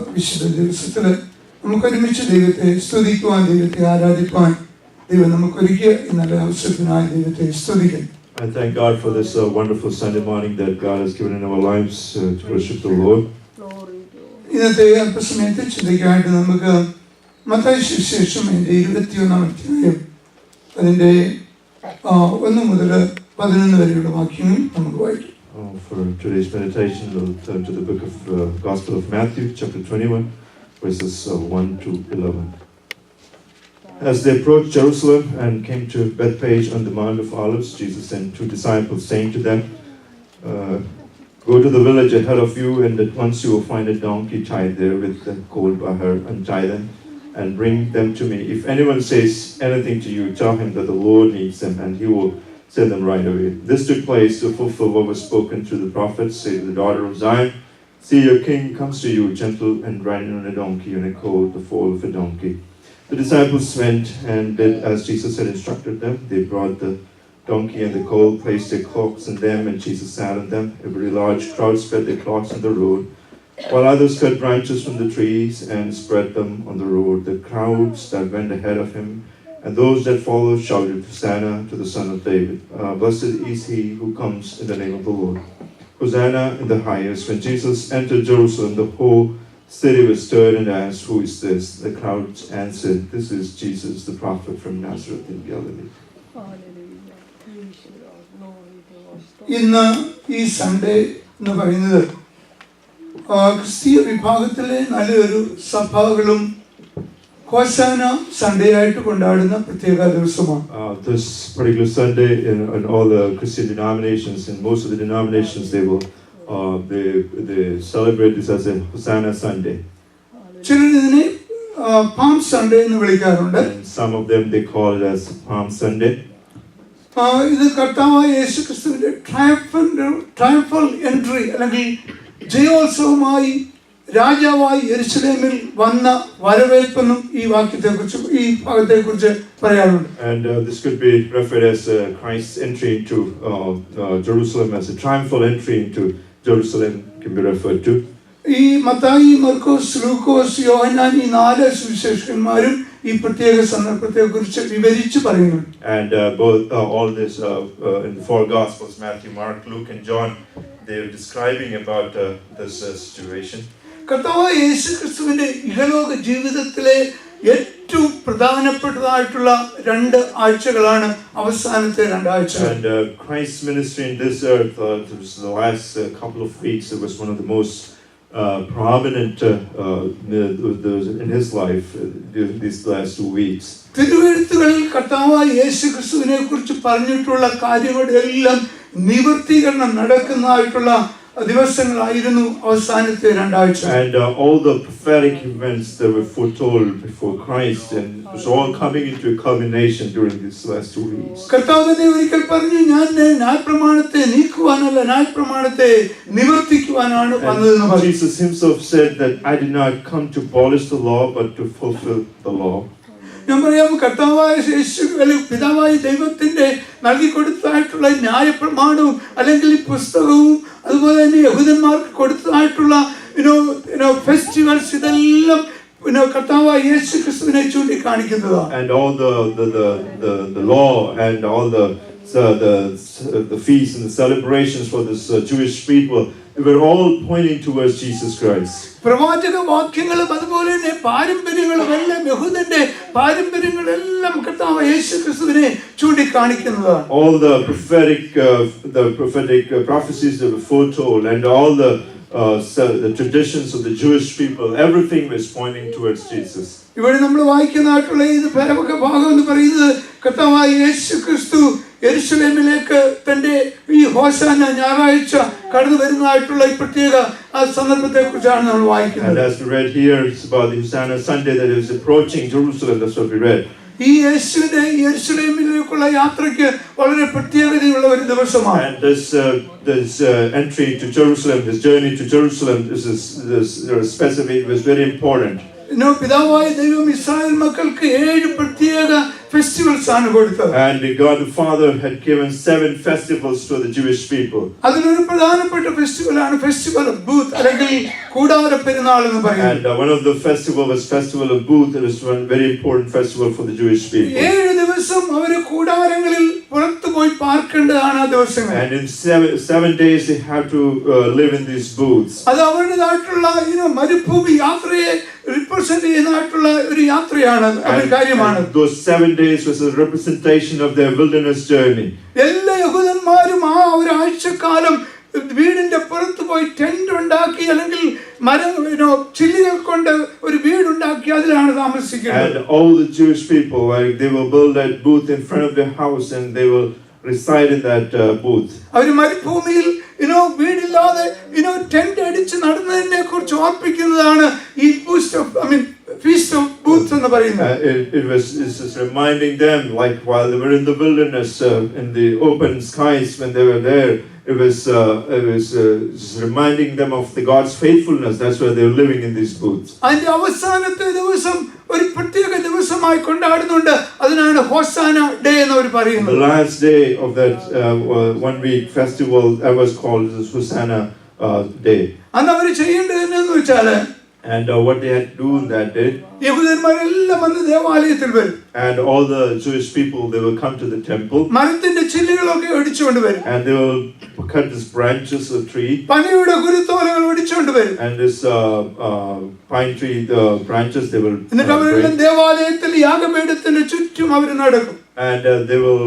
വിശുദ്ധ ദിവസത്തിൽ നമുക്കൊരുമിച്ച് ദൈവത്തെ സ്തുതിക്കുവാൻ, ദൈവത്തെ ആരാധിക്കുവാൻ ദൈവം നമുക്കൊരുക്കിയ ഈ നല്ല അവസരത്തിനായി ദൈവത്തെ സ്തുതിക്കുന്നു. I thank God for this wonderful Sunday morning that God has given in our lives to worship the Lord. ഇന്നത്തെ അല്പസമയത്ത് ചിന്തയ്ക്കായിട്ട് നമുക്ക് മത്തായി സുവിശേഷം 21-ാം അധ്യായം അതിൻ്റെ 1 മുതൽ 11 വരെയുള്ള വാക്യങ്ങൾ നമുക്ക് വായിക്കാം. For today's meditation, we'll turn to the book of Gospel of Matthew, chapter 21, verses 1 to 11. As they approached Jerusalem and came to Bethphage on the Mount of Olives, Jesus sent 2 disciples, saying to them, "Go to the village ahead of you, and at once you will find a donkey tied there with the colt by her. Untie them and bring them to me. If anyone says anything to you, tell him that the Lord needs them, and he will send them right away." This took place to fulfill what was spoken through the prophets. Say to the daughter of Zion, "See, your king comes to you, gentle and riding on a donkey, and a colt, the foal of a donkey." The disciples went and did as Jesus had instructed them. They brought the donkey and the colt, placed their cloaks on them, and Jesus sat on them. A very large crowd spread their cloaks on the road, while others cut branches from the trees and spread them on the road. The crowds that went ahead of him and those that followed shouted, "Hosanna to the Son of David. Blessed is he who comes in the name of the Lord. Hosanna in the highest." When Jesus entered Jerusalem, the whole city was stirred and asked, "Who is this?" The crowds answered, "This is Jesus, the prophet from Nazareth in Galilee." ഇന്ന് ഈ Sunday എന്ന് പറയുന്നത് ക്രിസ്തീയ വിഭാഗത്തിലെ നല്ലൊരു സഭകളും ഹോസാന Sunday ആയിട്ട് കൊണ്ടാടുന്ന പ്രത്യേക ദിവസമാണ്. This particular Sunday in all the Christian denominations, in most of the denominations, they celebrate this as a Hosanna Sunday. ചിലർ ഇതിനെ പാം സൺഡേ എന്ന് വിളിക്കാറുണ്ട്. And some of them they call it as Palm Sunday. ഇത് കർത്താവായ യേശുക്രിസ്തുവിന്റെ triumphal entry അല്ലെങ്കിൽ ജയോത്സവമായി രാജാവായി യെരുശലേമിൽ വന്ന വരവേൽപ്പെന്നും ഈ വാക്യത്തെക്കുറിച്ച് ഈ ഭാഗത്തെക്കുറിച്ച് പറയാറുണ്ട്. And this could be referred as Christ's entry into Jerusalem, as a triumphal entry into Jerusalem can be referred to. ഈ മത്തായി, മർക്കോസ്, ലൂക്കോസ്, യോഹന്നാൻ ഈ 4 സുവിശേഷകന്മാരും ഈ പ്രത്യേക സന്ദർഭത്തെക്കുറിച്ച് വിവരിച്ച് പറയുന്നു. And all this in the 4 Gospels, Matthew, Mark, Luke and John, they are describing about this situation. കർത്താവായ യേശുക്രിസ്തുവിന്റെ ഇഹലോക ജീവിതത്തിലെ ഏറ്റവും പ്രധാനപ്പെട്ടതായിട്ടുള്ള 2 ആഴ്ചകളാണ് അവസാനത്തെ 2 ആഴ്ചകൾ. And Christ's ministry in this earth, the last couple of weeks, it was one of the most prominent in his life during these last 2 weeks. തിരുവെഴുത്തുകളിൽ കർത്താവായ യേശുക്രിസ്തുവിനെ കുറിച്ച് പറഞ്ഞിട്ടുള്ള കാര്യങ്ങളുടെ എല്ലാം നിവർത്തീകരണം നടക്കുന്നതായിട്ടുള്ള ദിവസങ്ങളായിരുന്നു അവസാനത്തെ 2 ആഴ്ച. And all the prophetic events that were foretold before Christ, and it was all coming into a culmination during these last 2 weeks. കർത്താവ് തന്നെ ഒരിക്കൽ പറഞ്ഞു, "ഞാൻ ന്യായപ്രമാണത്തെ നീക്കുവാനല്ല, ന്യായപ്രമാണത്തെ നിവർത്തിക്കുവാനാണ് വന്നതെന്ന് പറഞ്ഞു. Jesus himself said that I did not come to abolish the law but to fulfill the law. ഞാൻ പറയാം, കർത്താവായ യേശു പിതാവായ ദൈവത്തിന്റെ നൽകി കൊടുത്തതായിട്ടുള്ള ന്യായപ്രമാണവും അല്ലെങ്കിൽ ഈ പുസ്തകവും അതുപോലെ തന്നെ യഹൂദന്മാർക്ക് കൊടുത്തതായിട്ടുള്ള ഫെസ്റ്റിവൽസ് ഇതെല്ലാം കർത്താവായ യേശു ക്രിസ്തുവിനെ ചൂണ്ടിക്കാണിക്കുന്നതാണ്. And all the law and all the feasts and the celebrations for this Jewish people, they were all pointing towards Jesus Christ. പ്രവാചക വാക്യങ്ങളും അതുപോലെ തന്നെ പാരമ്പര്യങ്ങളും എല്ലാം യഹൂദന്റെ പാരമ്പര്യങ്ങളെല്ലാം കർത്താവായ യേശു ക്രിസ്തുവിനെ ചൂണ്ടിക്കാണിക്കുന്നതാണ്. All the prophetic prophecies that were foretold and all the traditions of the Jewish people, everything was pointing towards Jesus. ഇവിടെ നമ്മൾ വായിക്കുന്നതായിട്ടുള്ള ഇത് പരമക ഭാഗം എന്ന് പറയുന്നത് കർത്താവായ യേശു ക്രിസ്തു യെരുശലേമിലേക്ക് തന്റെ ഈ ഹോസാന ഞായറാഴ്ച കടന്നു വരുന്നതായിട്ടുള്ള ഈ പ്രത്യേക സന്ദർഭത്തെ കുറിച്ചാണ് നമ്മൾ വായിക്കുന്നത്. And as we read here, it's about the Hosanna Sunday that is approaching Jerusalem. That's what we read. ഈ യേശുവിന്റെ യെരുശലേമിലേക്കുള്ള യാത്രയ്ക്ക് വളരെ പ്രത്യേകതയുള്ള ഒരു ദിവസമാണ്. And this entry to Jerusalem, this journey to Jerusalem, this specific was very important. പിതാവായ ദൈവം Israel മക്കൾക്ക് 7 പ്രത്യേക ഫെസ്റ്റിവൽസ് ആണ് കൊടുത്തത്. And God the Father had given 7 festivals to the Jewish people. അതിലൊരു പ്രധാനപ്പെട്ട ഫെസ്റ്റിവൽ ആണ് ഫെസ്റ്റിവൽ ഓഫ് ബൂത്ത് അല്ലെങ്കിൽ കൂടാര പെരുന്നാൾ എന്ന് പറയുന്നത്. And one of the festival was Festival of Booth. It was one very important festival for the Jewish people. 7 ദിവസം അവര് കൂടാരങ്ങളിൽ പുറത്തു പോയി പാർക്കേണ്ടതാണ് ആ ദിവസങ്ങൾ. And in 7 days they have to live in these booths. അത് അവരുടേതായിട്ടുള്ള മരുഭൂമി യാത്രയെ റിപ്രസെന്റ് ചെയ്യുന്നതായിട്ടുള്ള ഒരു യാത്രയാണ്, ഒരു കാര്യമാണ്. Those 7 days was a representation of their wilderness journey. എല്ലാ യഹൂദന്മാരും ആ ഒരാഴ്ചക്കാലം വീടിന്റെ പുറത്ത് പോയി ടെന്റ് ഉണ്ടാക്കി അല്ലെങ്കിൽ ചില്ലുകൾ കൊണ്ട് ഒരു വീടുണ്ടാക്കി അതിലാണ് താമസിക്കുന്നത്. And all the Jewish people, they will build that booth in front of their house and they will reside in that booth. അവർ മരുഭൂമിയിൽ വീടില്ലാതെ ടെന്റ് അടിച്ച് നടന്നതിനെ കുറിച്ച് ഓർപ്പിക്കുന്നതാണ് ഈ Feast of Booths എന്ന് പറയുന്നത്. It's just reminding them, like while they were in the wilderness, in the open skies when they were there, it was just reminding them of the God's faithfulness. That's why they were living in these booths. അതിന്റെ അവസാനത്തെ ദിവസം ഒരു പ്രത്യേക ദിവസമായി കൊണ്ടാടുന്നുണ്ട്. അതിനാണ് ഹോസാന day എന്ന് അവർ പറയുന്നത്. The last day of that 1 week festival was called the Hosanna day. അന്ന് അവർ ചെയ്യേണ്ടത് എന്താണെന്ന് വെച്ചാൽ, and what they had to do that day, യഹൂദന്മാരെല്ലാം വന്ന് ദേവാലയത്തിൽ വരും. and all the Jewish people, they will come to the temple, മരത്തിന്റെ ചില്ലുകളൊക്കെ ഒടിച്ചുകൊണ്ട് വരും. and they will cut these branches of tree, പനയുടെ കുരുത്തോലകൾ ഒടിച്ചുകൊണ്ട് വരും. and this pine tree branches they will എന്നിട്ട് അവരെല്ലാം ദേവാലയത്തിൽ യാഗപീഠത്തിന് ചുറ്റും അവർ നടക്കും. and they will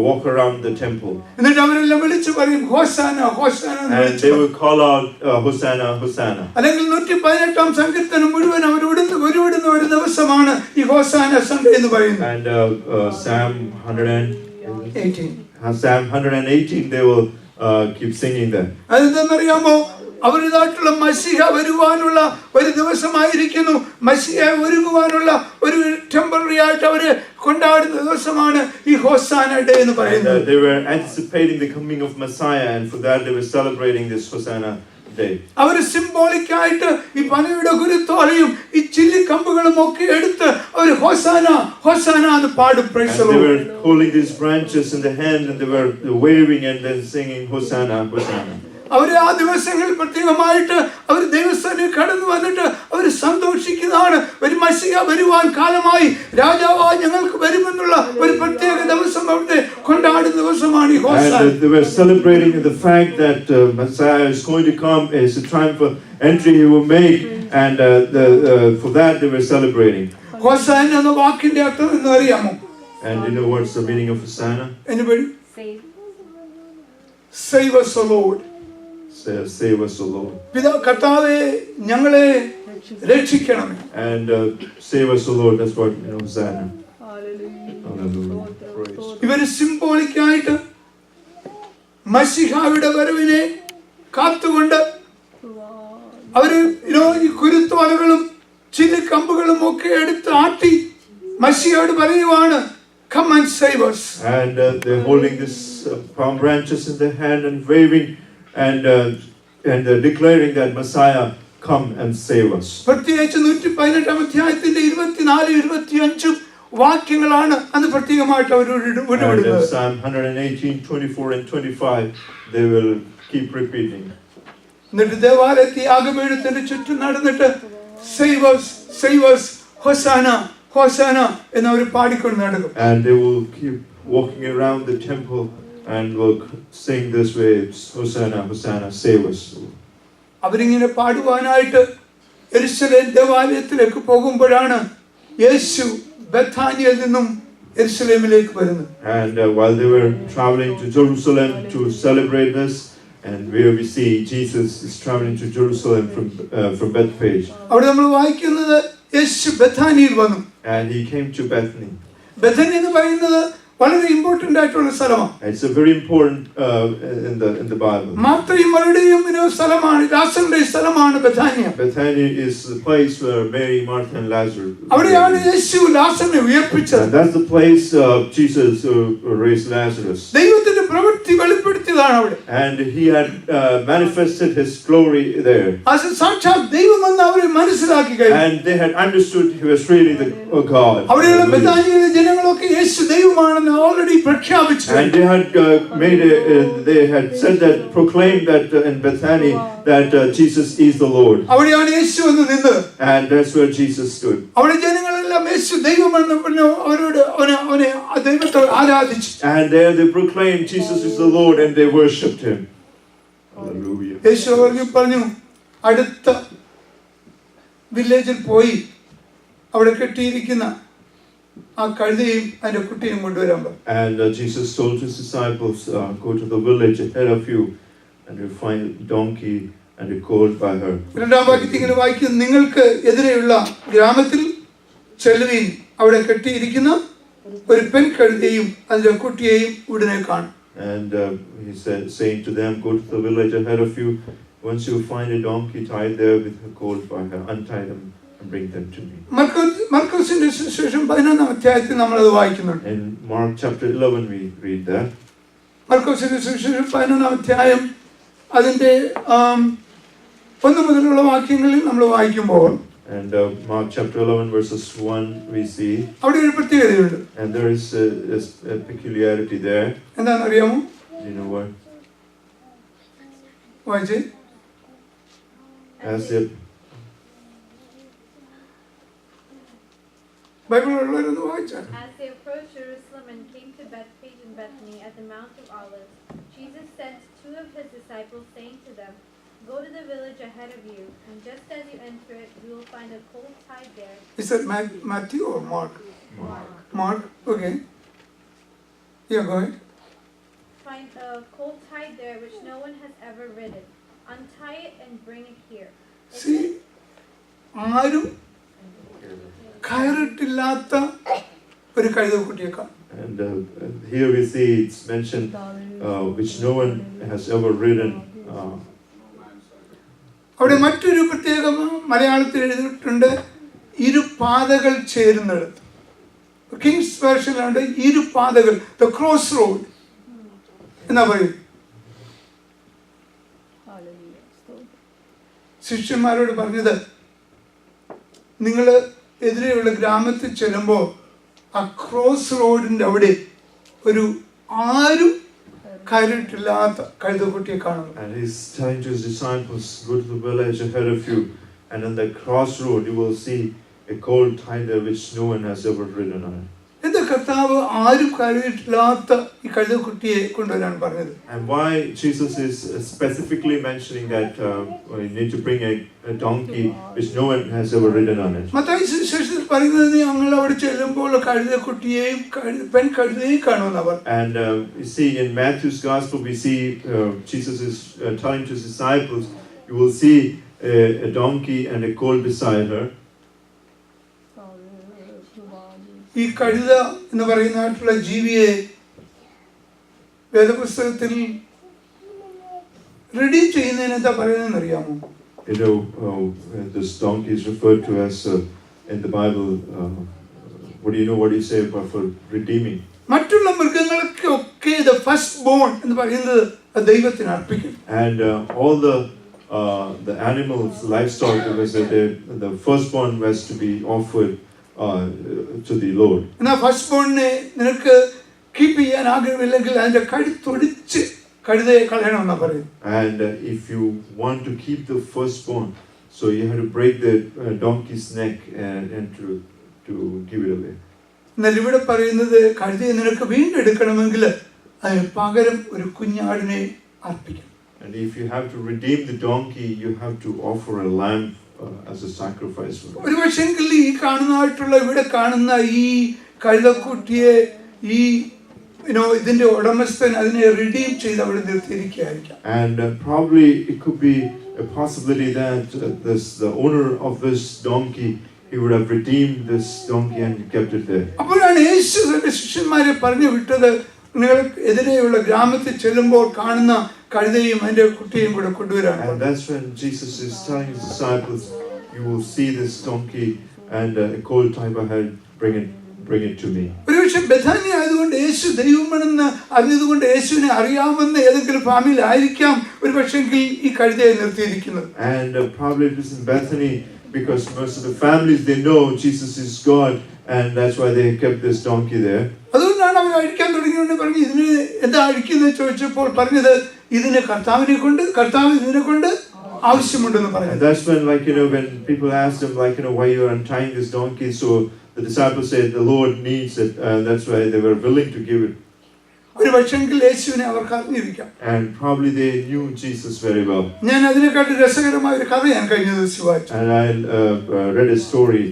walk around the temple, എന്നിട്ട് അവരെല്ലാം വിളിച്ചു പറയും ഹോസാന ഹോസാന എന്ന് and വിളിച്ചു they will call out Hosanna Hosanna. അല്ലെങ്കിൽ 118 സങ്കീർത്തനം മുഴുവൻ അവർ ഉരുവിടുന്ന ഒരു ദിവസമാണ് ഈ ഹോസാന സൺഡേ എന്ന് പറയുന്നത്. And Psalm 118 they will keep singing that. അതെന്താണെന്നറിയാമോ? അവരുടേതായിട്ടുള്ള മശിഹ വരുവാനുള്ള ഒരു ദിവസമായിരിക്കുന്നു. മശിഹ ഒരുങ്ങുവാനുള്ള ഒരു ടെമ്പററി ആയിട്ട് അവര് കൊണ്ടാടുന്ന ദിവസമാണ് ഈ ഹോസാന ഡേ എന്ന് പറയുന്നത്. They were anticipating the coming of Messiah, and for that they were celebrating this Hosanna day. അവര് സിംബോളിക് ആയിട്ട് ഈ പനയുടെ കുരുത്തോലയും ഈ ചില്ലിക്കമ്പുകളും ഒക്കെ എടുത്ത് അവർ ഹോസാന ഹോസാന എന്ന് പാടും. Praise the Lord. They were holding these branches in the hand and they were waving and then singing Hosanna Hosanna. അവർ ആ ദിവസങ്ങളിൽ പ്രത്യേകമായിട്ട് അവർ ദൈവസ്ഥാനിൽ കടന്നു വന്നിട്ട് അവർ സന്തോഷിക്കുന്നതാണ്. ഒരു മശിഹ വരുവാൻ കാലമായി, രാജാവായി ഞങ്ങൾക്ക് വരുമെന്നുള്ള ഒരു പ്രത്യേക ദിവസം അവിടുത്തെ കൊണ്ടാടുന്ന ദിവസമാണ് ഈ ഹോസാന. And they were celebrating the fact that Messiah is going to come. It's a triumphal entry he will make, and for that they were celebrating. ഹോസാന എന്ന വാക്കിന്റെ അർത്ഥം എന്ന് അറിയാമോ? And you know what's the meaning of Hosanna? Anybody? Save us, O Lord. Save us, O Lord. പിതാ കർത്താവേ ഞങ്ങളെ രക്ഷിക്കണമേ. And save us, O Lord. That's what Hosanna. Hallelujah. ഇവര് സിംബോളിക് ആയിട്ട് മശിഹായുടെ വരവിനെ കാത്തുകൊണ്ട് അവര് ഈ കുരുത്തോലകളും ചില്ലിക്കമ്പുകളും ഒക്കെ എടുത്ത് ആട്ടി മശിഹയോട് പറയുവാണ്, come and save us. And they're holding this palm branches in their hand and waving and declaring that Messiah come and save us. പ്രത്യേകിച്ച് 118 അധ്യായത്തിന്റെ 24-25 വാക്യങ്ങളാണ് അന്ന് പ്രത്യേകമായിട്ട് അവർ ഉരുവിടുന്നത്. Psalm 118:24 and 25 they will keep repeating. എന്നിട്ട് ദേവാലയത്തിൽ യാഗപീഠത്തിന്റെ ചുറ്റും നടന്നിട്ട് save us, save us, Hosanna, Hosanna എന്നവർ പാടിക്കൊണ്ട് നടക്കും. And they will keep walking around the temple and will sing this way, Hosanna, Hosanna, save us. അവരിങ്ങനെ പാടുവാനായിട്ട് യെരുശലേം ദേവാലയത്തിലേക്ക് പോകുമ്പോഴാണ് യേശു ബഥാനിയയിൽ നിന്നും യെരുശലേമിലേക്ക് വരുന്നത്. And while they were traveling to Jerusalem to celebrate this, and where we see Jesus is traveling to Jerusalem from Bethphage. അവിടെ നമ്മൾ വായിക്കുന്നത് യേശു ബഥാനിയിൽ വന്നു. And he came to Bethany. ബഥാനി എന്ന് പറയുന്നത് വളരെ ഇമ്പോർട്ടന്റ് ആയിട്ടുള്ള സ്ഥലമാണ്. It's a very important in the Bible. മാർത്തയും മറിയയും സ്ഥലമാണ്, ലാസറിന്റെ സ്ഥലമാണ് ബഥാനിയ. Bethany is the place where Mary, Martha and Lazarus. അവിടെയാണ് യേശു ലാസറിനെ ഉയർപ്പിച്ചത്. And that's the place Jesus raised Lazarus. ദൈവത്തിന്റെ പ്രവൃത്തി വെളിപ്പെടുത്തിയതാണ് അവിടെ. And he had manifested his glory there. അത് സാക്ഷാത് ദൈവമെന്ന് അവരെ മനസ്സിലാക്കി കഴിഞ്ഞു. And they had understood he was really the God. അവിടെയുള്ള ബെഥാനിയിലെ ജനങ്ങളൊക്കെ യേശു ദൈവമാണെന്ന് ഓൾറെഡി പ്രഖ്യാപിച്ചു. And they had they had said that, proclaimed that in Bethany that Jesus is the Lord. അവിടെയാണ് യേശു എന്ന് നിന്നത്. And that's where Jesus stood. അവിടെ ജനങ്ങളെല്ലാം യേശു ദൈവമെന്ന് പറഞ്ഞു അവരോട് അവനെ ദൈവത്തെ ആരാധിച്ചു. And there they proclaimed Jesus is the Lord and they worshipped him. Hallelujah. യേശു അവർക്ക് പറഞ്ഞു അടുത്ത വില്ലേജിൽ പോയി അവിടെ കെട്ടിയിരിക്കുന്ന ആ കഴുതയും അതിന്റെ കുട്ടിയും കൊണ്ടുവരാൻ പറഞ്ഞു. And Jesus told his disciples, go to the village ahead of you and you'll find a donkey and a colt by her. രണ്ടാം വാക്യത്തിൽ ഇങ്ങനെ വായിക്കുന്നു, നിങ്ങൾക്ക് എതിരെയുള്ള ഗ്രാമത്തിൽ ചെല്ലുവീൻ, അവിടെ കെട്ടിയിരിക്കുന്ന ഒരു പെൺകഴുതയും അതിന്റെ കുട്ടിയെയും ഉടനെ കാണും. And he said, saying to them, go to the village ahead of you. Once you find a donkey tied there with a colt by her, untie them and bring them to me. മർക്കോസിന്റെ സുവിശേഷം 11-ാം അധ്യായത്തിൽ നമ്മൾ അത് വായിക്കുന്നുണ്ട്. In Mark chapter 11 we read that. മർക്കോസിന്റെ സുവിശേഷം 11-ാം അധ്യായം അതിന്റെ 1 മുതലുള്ള വാക്യങ്ങളിൽ നമ്മൾ വായിക്കുമ്പോൾ, and Mark chapter 11 verses 1 we see, അവിടെ ഒരു പ്രത്യേകതയുണ്ട്. and there is a peculiarity there. എന്താണെന്ന് അറിയാമോ? You know what? വായിച്ചേ. As they ബൈബിളിലുള്ളവരൊന്ന് വായിച്ചാൽ. As they approached Jerusalem and came to Bethphage and Bethany at the Mount of Olives, Jesus sent 2 of his disciples, saying to them, go to the village ahead of you, and just as you enter it, you will find a colt tied there. Is that Matthew or Mark? Mark. Okay. Yeah, go ahead. Find a colt tied there which no one has ever ridden. Untie it and bring it here. See, ആരും കയറിട്ടില്ലാത്ത ഒരു കഴുതക്കുട്ടിയെ കാണും. And here we see it's mentioned which no one has ever ridden. അവിടെ മറ്റൊരു പ്രത്യേക മലയാളത്തിൽ എഴുതിയിട്ടുണ്ട്, ഇരു പാതകൾ ചേരുന്നിടത്ത്. കിങ്സ് വേർഷനിലുണ്ട് ഇരു പാതകൾ, ദ ക്രോസ് റോഡ് എന്നാ പറയും. ശിഷ്യന്മാരോട് പറഞ്ഞത്, നിങ്ങൾ എതിരെയുള്ള ഗ്രാമത്തിൽ ചെല്ലുമ്പോൾ ആ ക്രോസ് റോഡിന്റെ അവിടെ ഒരു ആരും കയറിയിട്ടില്ലാത്ത കഴുതക്കുട്ടിയെ കാണുന്നു. And he's telling to his disciples, go to the village ahead of you, and on the crossroad you will see a colt tied there which no one has ever ridden on. എന്താ കർത്താവ് ആരും കയറിയിട്ടില്ലാത്ത ഈ കഴുതക്കുട്ടിയെ കൊണ്ടുവരാൻ പറഞ്ഞത്? And why Jesus is specifically mentioning that you need to bring a donkey which no one has ever ridden on it. Mathai സുവിശേഷത്തിൽ പറയുന്നത് ഞങ്ങൾ അവിടെ ചെല്ലുമ്പോൾ കഴുതക്കുട്ടിയെയും പെൺകഴുതയെയും കാണുമെന്നാ പറഞ്ഞു. And you see in Matthew's gospel we see Jesus is telling to his disciples, you will see a donkey and a colt beside her. ഈ കഴുത എന്ന് പറയുന്നതായിട്ടുള്ള ജീവിയെ വേദപുസ്തകത്തിൽ റെഡി ചെയ്യുന്നതിന് എന്താ പറയുന്നതെന്ന് അറിയാമോ? You know, this donkey is referred to as in the Bible. What do you know? What do you say about for redeeming? മറ്റുള്ള മൃഗങ്ങൾക്കൊക്കെ the first born എന്ന് പറയുന്നത് ദൈവത്തിന് അർപ്പിക്കും. And all the animals, livestock, the firstborn was to be offered to the Lord. എന്നാ first ബോണിനെ നിനക്ക് keep ചെയ്യാൻ ആഗ്രഹമില്ലെങ്കിൽ അതിന്റെ കഴുത്തൊടിച്ച് കഴുതയെ കളയണമെന്നാ പറയും. And if you want to keep the firstborn, so you have to break the donkey's neck and to give it away. എന്നാൽ ഇവിടെ പറയുന്നത് കഴുതയെ നിനക്ക് വീണ്ടെടുക്കണമെങ്കിൽ അതിന് പകരം ഒരു കുഞ്ഞാടിനെ അർപ്പിക്കണം. And if you have to redeem the donkey, you have to offer a lamb as a sacrifice for it. ഒരു പക്ഷെങ്കിൽ ഈ കാണുന്നതായിട്ടുള്ള ഇവിടെ കാണുന്ന ഈ കഴുതക്കുട്ടിയെ ഈ ഇതിന്റെ ഉടമസ്ഥൻ അതിനെ റിഡീം ചെയ്ത് അവിടെ നിർത്തിയിരിക്കുകയായിരിക്കാം. And probably it could be a possibility that the owner of this donkey, he would have redeemed this donkey and kept it there. അപ്പോഴാണ് യേശു തന്റെ ശിഷ്യന്മാരെ പറഞ്ഞു വിട്ടത്, നിങ്ങൾ എതിരെയുള്ള ഗ്രാമത്തിൽ ചെല്ലുമ്പോൾ കാണുന്ന കഴുതയും അതിന്റെ കുട്ടിയും കൂടെ കൊണ്ടുവരാൻ. And that's when Jesus is telling his disciples, you will see this donkey and a colt tied by her, bring it to me. ഒരു ഒരുപക്ഷെ ബഥാന്യ ആയതുകൊണ്ട് യേശു ദൈവമാണെന്ന് അറിഞ്ഞതുകൊണ്ട് യേശുവിനെ അറിയാമെന്ന ഏതെങ്കിലും ഫാമിലി ആയിരിക്കാം ഒരു പക്ഷെങ്കിൽ ഈ കഴുതയെ നിർത്തിയിരിക്കുന്നത്. And probably it was in Bethany because most of the families they know Jesus is God, and that's why they kept this donkey there. അതുകൊണ്ടാണ് അവർ അഴിക്കാൻ തുടങ്ങിയോണ്ട് പറഞ്ഞു ഇതിന് എന്താ അഴിക്കുന്നത് ചോദിച്ചപ്പോൾ പറഞ്ഞത് ഇതിന് കർത്താവ് ഇതിനെ കൊണ്ട് ആവശ്യമുണ്ടെന്ന് പറഞ്ഞു. And that's when, like, when people asked him, like, why you are untying this donkey, so the disciples said the Lord needs it, and that's why they were willing to give it. ഒരു പക്ഷെങ്കിൽ യേശുവിനെ അവർക്ക് അറിഞ്ഞിരിക്കാം. And probably they knew Jesus very well. ഞാൻ അതിനെക്കാട്ടി രസകരമായ ഒരു കഥ ഞാൻ കഴിഞ്ഞ ദിവസം വായിച്ചു. And I read a story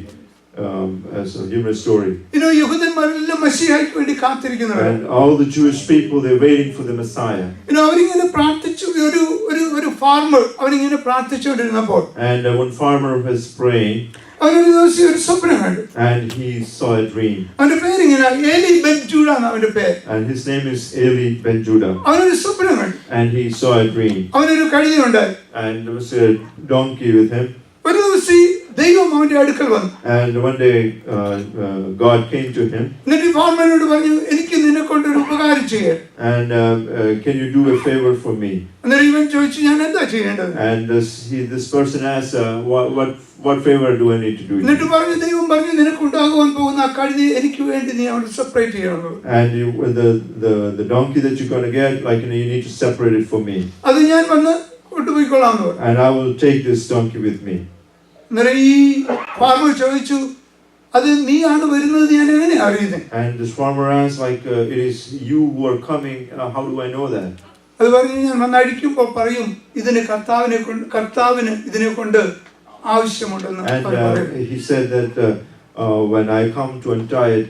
as a humorous story. യഹൂദന്മാരെല്ലാം മശിഹായ്ക്ക് വേണ്ടി കാത്തിരിക്കുന്നവരാണ്. And all the Jewish people, they're waiting for the Messiah. അവരിങ്ങനെ പ്രാർത്ഥിച്ചു. ഒരു ഫാർമർ അവരിങ്ങനെ പ്രാർത്ഥിച്ചുകൊണ്ടിരുന്നപ്പോൾ And one farmer was praying. അവനൊരു ദിവസം ഒരു സ്വപ്നം കണ്ടു. And he saw a dream. അവന്റെ പേരിങ്ങനെ ഏലി ബെൻ ജൂഡ എന്നാണ് അവന്റെ പേര്. And his name is Eli ben Judah. അവനൊരു സ്വപ്നം കണ്ടു. And he saw a dream. അവനൊരു കഴുതയുണ്ടായി. And there was a donkey with him. ഒരു ദിവസം ദൈവം അവന്റെ അടുക്കൽ വന്നു. And one day God came to him. എന്നിട്ട് ഫാർമറിനോട് പറഞ്ഞു എനിക്ക് നിന്നെ കൊണ്ട് ഒരു ഉപകാരം ചെയ്യാൻ. And can you do a favor for me? എന്നിട്ട് ഇവൻ ചോദിച്ചു ഞാൻ എന്താ ചെയ്യേണ്ടത്? And this person asked, what favor do I need to do? എന്നിട്ട് പറഞ്ഞു ദൈവം പറഞ്ഞു നിനക്ക് ഉണ്ടാകുവാൻ പോകുന്ന ആ കഴുതയെ എനിക്ക് വേണ്ടി നീ അവിടെ സെപ്പറേറ്റ് ചെയ്യണം. And the donkey that you're going to get, like, you need to separate it for me. അത് ഞാൻ വന്ന് കൊണ്ടുപോയിക്കൊള്ളാം എന്ന് പറഞ്ഞു. And I will take this donkey with me. എന്നിട്ട് ഈ ഫാർമർ ചോദിച്ചു അത് നീയാണ് വരുന്നത് ഞാൻ എങ്ങനെ അറിയുന്നത്? And this farmer asked, like, it is you who are coming, how do I know that? അത് പറഞ്ഞു ഞാൻ വന്നടിക്കുമ്പോൾ പറയും ഇതിന് കർത്താവിന് ഇതിനെ കൊണ്ട് ആവശ്യമുണ്ടെന്ന്. And he said that when I come to untie it,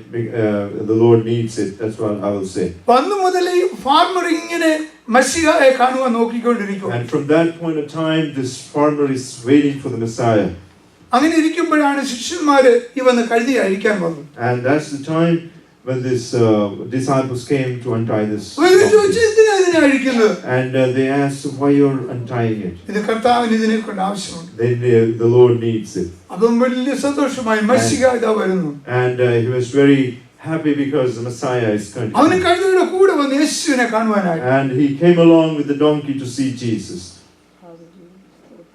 the Lord needs it. That's what I will say. അന്ന് മുതൽ ഈ ഫാർമർ ഇങ്ങനെ മശിഹായെ കാണുവാൻ നോക്കിക്കൊണ്ടിരിക്കും. And from that point of time, this farmer is waiting for the Messiah. അങ്ങനെ ഇരിക്കുമ്പോഴാണ് ശിഷ്യന്മാര് ഈ വന്ന് കഴുതയെ അഴിക്കാൻ വന്നു. And that's the time when these disciples came to untie this. And they asked why you're untying it. ഇത് കർത്താവിന് ഇതിനെ കൊണ്ട് ആവശ്യമുണ്ട്. Then the Lord needs it. അതും വലിയ സന്തോഷമായി മശിഹ ഇതാ വരുന്നു. And he was very happy because the Messiah is coming. അവന് കഴുതയുടെ കൂടെ വന്ന് യേശുവിനെ കാണുവാനായി. And he came along with the donkey to see Jesus.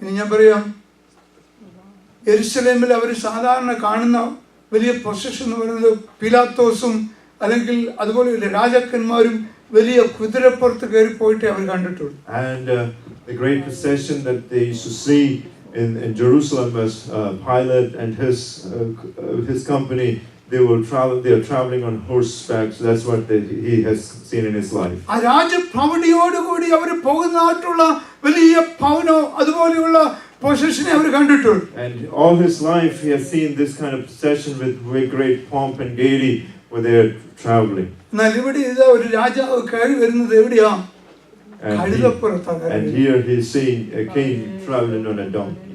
ഇനി ഞാൻ പറയാം യെരുശലേമിൽ അവർ സാധാരണ കാണുന്ന വലിയ പൊസിഷൻ എന്ന് പറയുന്നത് പിലാത്തോസും അല്ലെങ്കിൽ അതുപോലെ രാജാക്കന്മാരും വലിയ കുതിരപ്പുറത്ത് കയറി പോയിട്ടേ അവർ കണ്ടിട്ടുള്ളൂ. And the great procession that they used to see in Jerusalem was Pilate and his company. They are traveling on horseback. So that's what he has seen in his life. ആ രാജപ്രൗഢിയോട് കൂടി അവർ പോകുന്നതായിട്ടുള്ള വലിയ ഭവനോ അതുപോലെയുള്ള പൊസിഷനെ അവർ കണ്ടിട്ടുള്ളൂ. And all his life he has seen this kind of procession with great pomp and gaiety when they are traveling. എന്നാൽ ഇവിടെ ഇതാ ഒരു രാജാവ് കയറി വരുന്നത് എവിടെയാ? കഴുതപ്പുറത്താണ്. And here he is seeing a king traveling on a donkey.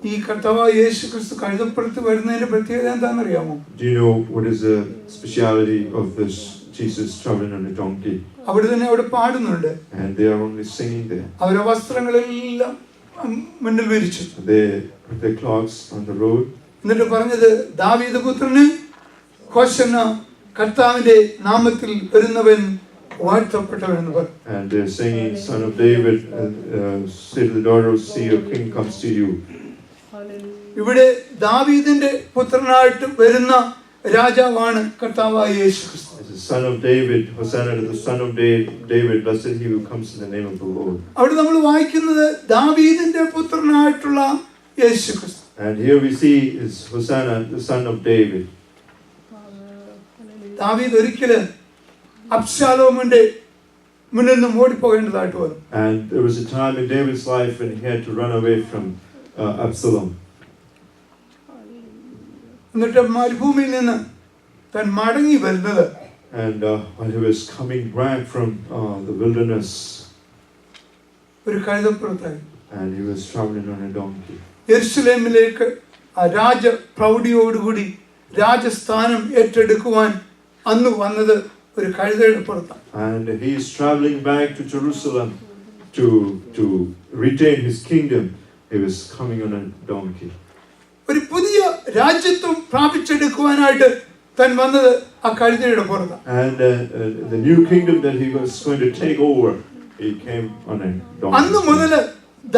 ഈ കർത്താവായ യേശുക്രിസ്തു കഴുതപ്പുറത്ത് വരുന്നതിന്റെ പ്രത്യേകത എന്താണെന്ന് അറിയാമോ? Do you know what is the speciality of this Jesus traveling on a donkey? അവിടെ തന്നെ അവിടെ പാടുന്നുണ്ട്. And they are only singing there. അവരുടെ വസ്ത്രങ്ങളെല്ലാം മുന്നിൽ വിരിച്ചു. They put their cloths on the road. എന്നിട്ട് പറഞ്ഞത് ദാവീദ് പുത്രന് ഹോശന്ന കർത്താവിന്റെ നാമത്തിൽ വരുന്നവൻ വാഴ്ത്തപ്പെട്ടവൻ എന്ന് പറഞ്ഞു. And they're singing, Son of David, say to the daughter, see your king comes to you. ഇവിടെ ദാവീദിന്റെ പുത്രനായിട്ട് വരുന്ന രാജാവാണ് കർത്താവായ യേശുക്രിസ്തു. Son of David, Hosanna to the Son of David, blessed he who comes in the name of the Lord. അവിടെ നമ്മൾ വായിക്കുന്നത് ദാവീദിന്റെ പുത്രനായിട്ടുള്ള യേശുക്രിസ്തു. And here we see is Hosanna, the Son of David. ദാവീദ് ഒരിക്കലും അബ്ശാലോമിന്റെ മുന്നിൽ നിന്ന് ഓടിപ്പോകേണ്ടതായിട്ട് വന്നു. And there was a time in David's life when he had to run away from Absalom. എന്നിട്ട് മരുഭൂമിയിൽ നിന്ന് താൻ മടങ്ങി വരുന്നത്. And when he was coming back from the wilderness, ഒരു കഴുതപ്പുറത്തായി. and he was traveling on a donkey. യെരുശലേമിലേക്ക് ആ രാജപ്രൗഢിയോടുകൂടി രാജസ്ഥാനം ഏറ്റെടുക്കുവാൻ അന്ന് വന്നത് ഒരു കഴുതയുടെ പുറത്താണ്. And he is traveling back to Jerusalem to retain his kingdom. He was coming on a donkey. ഒരു പുതിയ രാജ്യത്വം പ്രാപിച്ചെടുക്കുവാനായിട്ട് താൻ വന്നത് ആ കഴുതയുടെ പുറത്താണ്. And the new kingdom that he was going to take over, he came on a donkey. അന്ന് മുതൽ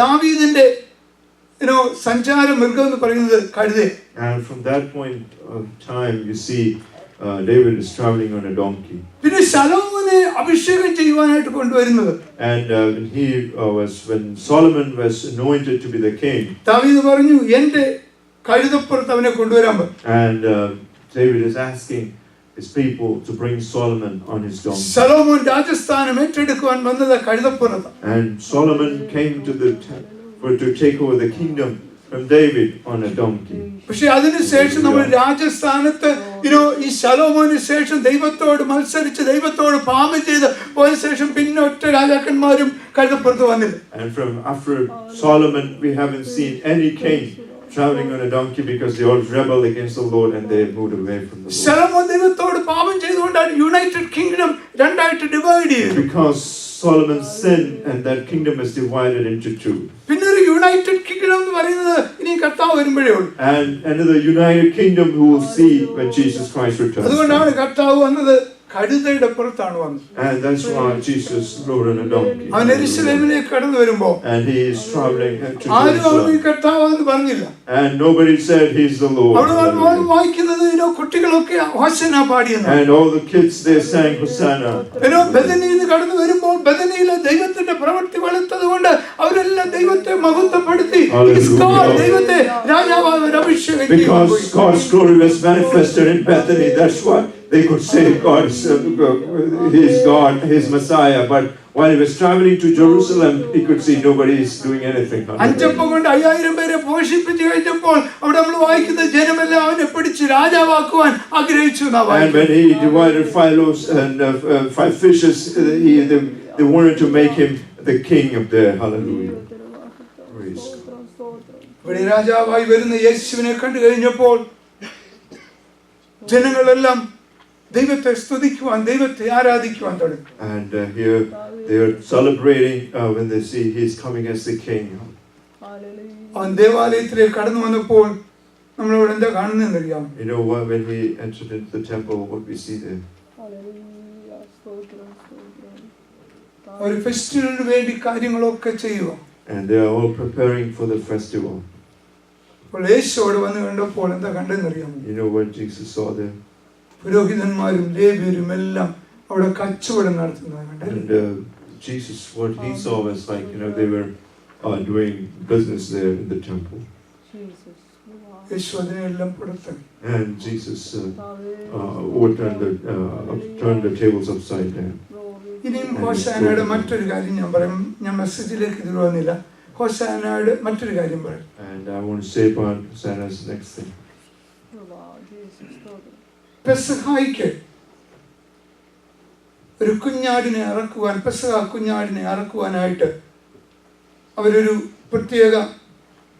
ദാവീദിന്റെ സഞ്ചാര മൃഗം എന്ന് പറയുന്നത് കഴുത. And from that point of time, you see David is traveling on a donkey. പിന്നെ ശലോമോനെ അഭിഷേകം ചെയ്യുവാനായിട്ട് കൊണ്ടുവരുന്നത്. And when Solomon was anointed to be the king, ദാവീദ് പറഞ്ഞു എന്റെ കഴുതപ്പുറത്ത് അവനെ കൊണ്ടുവരാൻ പറഞ്ഞു. and David is asking his people to bring Solomon on his donkey. ശലോമോൻ രാജസ്ഥാനം ഏറ്റെടുക്കുവാൻ വന്നത് കഴുതപ്പുറത്ത്. And Solomon came to take over the kingdom from David on a donkey. പക്ഷെ അതിനുശേഷം നമ്മൾ രാജസ്ഥാനത്ത് ഈ ശലോമോന് ശേഷം ദൈവത്തോട് മത്സരിച്ച് ദൈവത്തോട് പാപം ചെയ്ത് പോയ ശേഷം പിന്നെ ഒറ്റ രാജാക്കന്മാരും കഴുതപ്പുറത്ത് വന്നില്ല. And from after Solomon, we haven't seen any king traveling on a donkey because they all rebelled against the Lord and they moved away from the Lord. ശലോമോൻ ദൈവത്തോട് പാപം ചെയ്തുകൊണ്ടാണ് യുണൈറ്റഡ് കിങ്ഡം രണ്ടായിട്ട് ഡിവൈഡ് ചെയ്തത്. Because Solomon sinned and that kingdom is divided into two. പിന്നെ ഒരു United kingdom എന്ന് പറയുന്നത് ഇനി കർത്താവ് വരുമ്പോഴേ ഉള്ളൂ. And another united kingdom who will see when Jesus Christ returns. അതുകൊണ്ടാണ് കർത്താവ് വന്നത് കഴുതയുടെ പുറത്താണ് വന്നത്. And that's why Jesus rode on a donkey. അവൻ യെരൂശലേമിലേക്ക് കടന്നു വരുമ്പോൾ And he is traveling to ആരും അവന് Jerusalem. കർത്താവ് എന്ന് പറഞ്ഞില്ല. And nobody said he's the Lord. അവിടെ വായിക്കുന്നത് കുട്ടികളൊക്കെ ഹോശന്ന പാടിയെന്ന്. And all the kids they sang Hosanna. ബഥനിയിൽ നിന്ന് കടന്നു വരുമ്പോൾ ബഥനിയിലെ ദൈവത്തിന്റെ പ്രവൃത്തി വെളുത്തത് കൊണ്ട് അവരെല്ലാം ദൈവത്തെ മഹത്വപ്പെടുത്തി ദൈവത്തെ രാജാവായി അഭിഷേകം ചെയ്തു. Because God's glory was manifested in Bethany, that's why they could say God is God, He's Messiah. But while he was traveling to Jerusalem, he could see nobody is doing anything. അഞ്ചപ്പം കൊണ്ട് 5000 പേരെ പോഷിപ്പിച്ചു കഴിഞ്ഞപ്പോൾ അവിടെ നമ്മൾ വായിക്കുന്ന ജനമെല്ലാം അവനെ പിടിച്ച് രാജാവാക്കുവാൻ ആഗ്രഹിച്ചു. And when he divided 5 loaves and 5 fishes, they wanted to make him the king of there. Hallelujah. Praise God. ഇവിടെ രാജാവായി വരുന്ന യേശുവിനെ കണ്ടു കഴിഞ്ഞപ്പോൾ ജനങ്ങളെല്ലാം ദൈവത്തെ സ്തുതിക്കുവാൻ ദൈവത്തെ ആരാധിക്കുവാൻ തുടങ്ങി. And here they are celebrating when they see he's coming as the king. അവൻ ദേവാലയത്തിലേക്ക് കടന്നു വന്നപ്പോൾ നമ്മളിവിടെ എന്താ കാണുന്നതെന്ന് അറിയാമോ? You know what, when we entered into the temple, what we see there? ഒരു ഫെസ്റ്റിവലിന് വേണ്ടി കാര്യങ്ങളൊക്കെ ചെയ്യുക. And they are all preparing for the festival. അപ്പോൾ യേശുവോട് വന്ന് കണ്ടപ്പോൾ എന്താ കണ്ടെന്ന് അറിയാമോ? You know what Jesus saw there? പുരോഹിതന്മാരും ലേവ്യരും എല്ലാം അവിടെ കച്ചവടം നടത്തുന്നതാണ്. And Jesus, what he saw was like, they were doing business there in the temple. യേശു അതിനെല്ലാം പുറത്താക്കി. And Jesus turned the tables upside down. ഇനിയും ഹോശാനയുടെ മറ്റൊരു കാര്യം ഞാൻ പറയും. ഞാൻ മെസ്സേജിലേക്ക് ഇത് വന്നില്ല. ഹോശാനയുടെ മറ്റൊരു കാര്യം പറയും. And I want to say about Hosanna's next thing. പെസഹായിക്ക് ഒരു കുഞ്ഞാടിനെ അറക്കുവാൻ പെസഹ കുഞ്ഞാടിനെ അറക്കുവാനായിട്ട് അവരൊരു പ്രത്യേക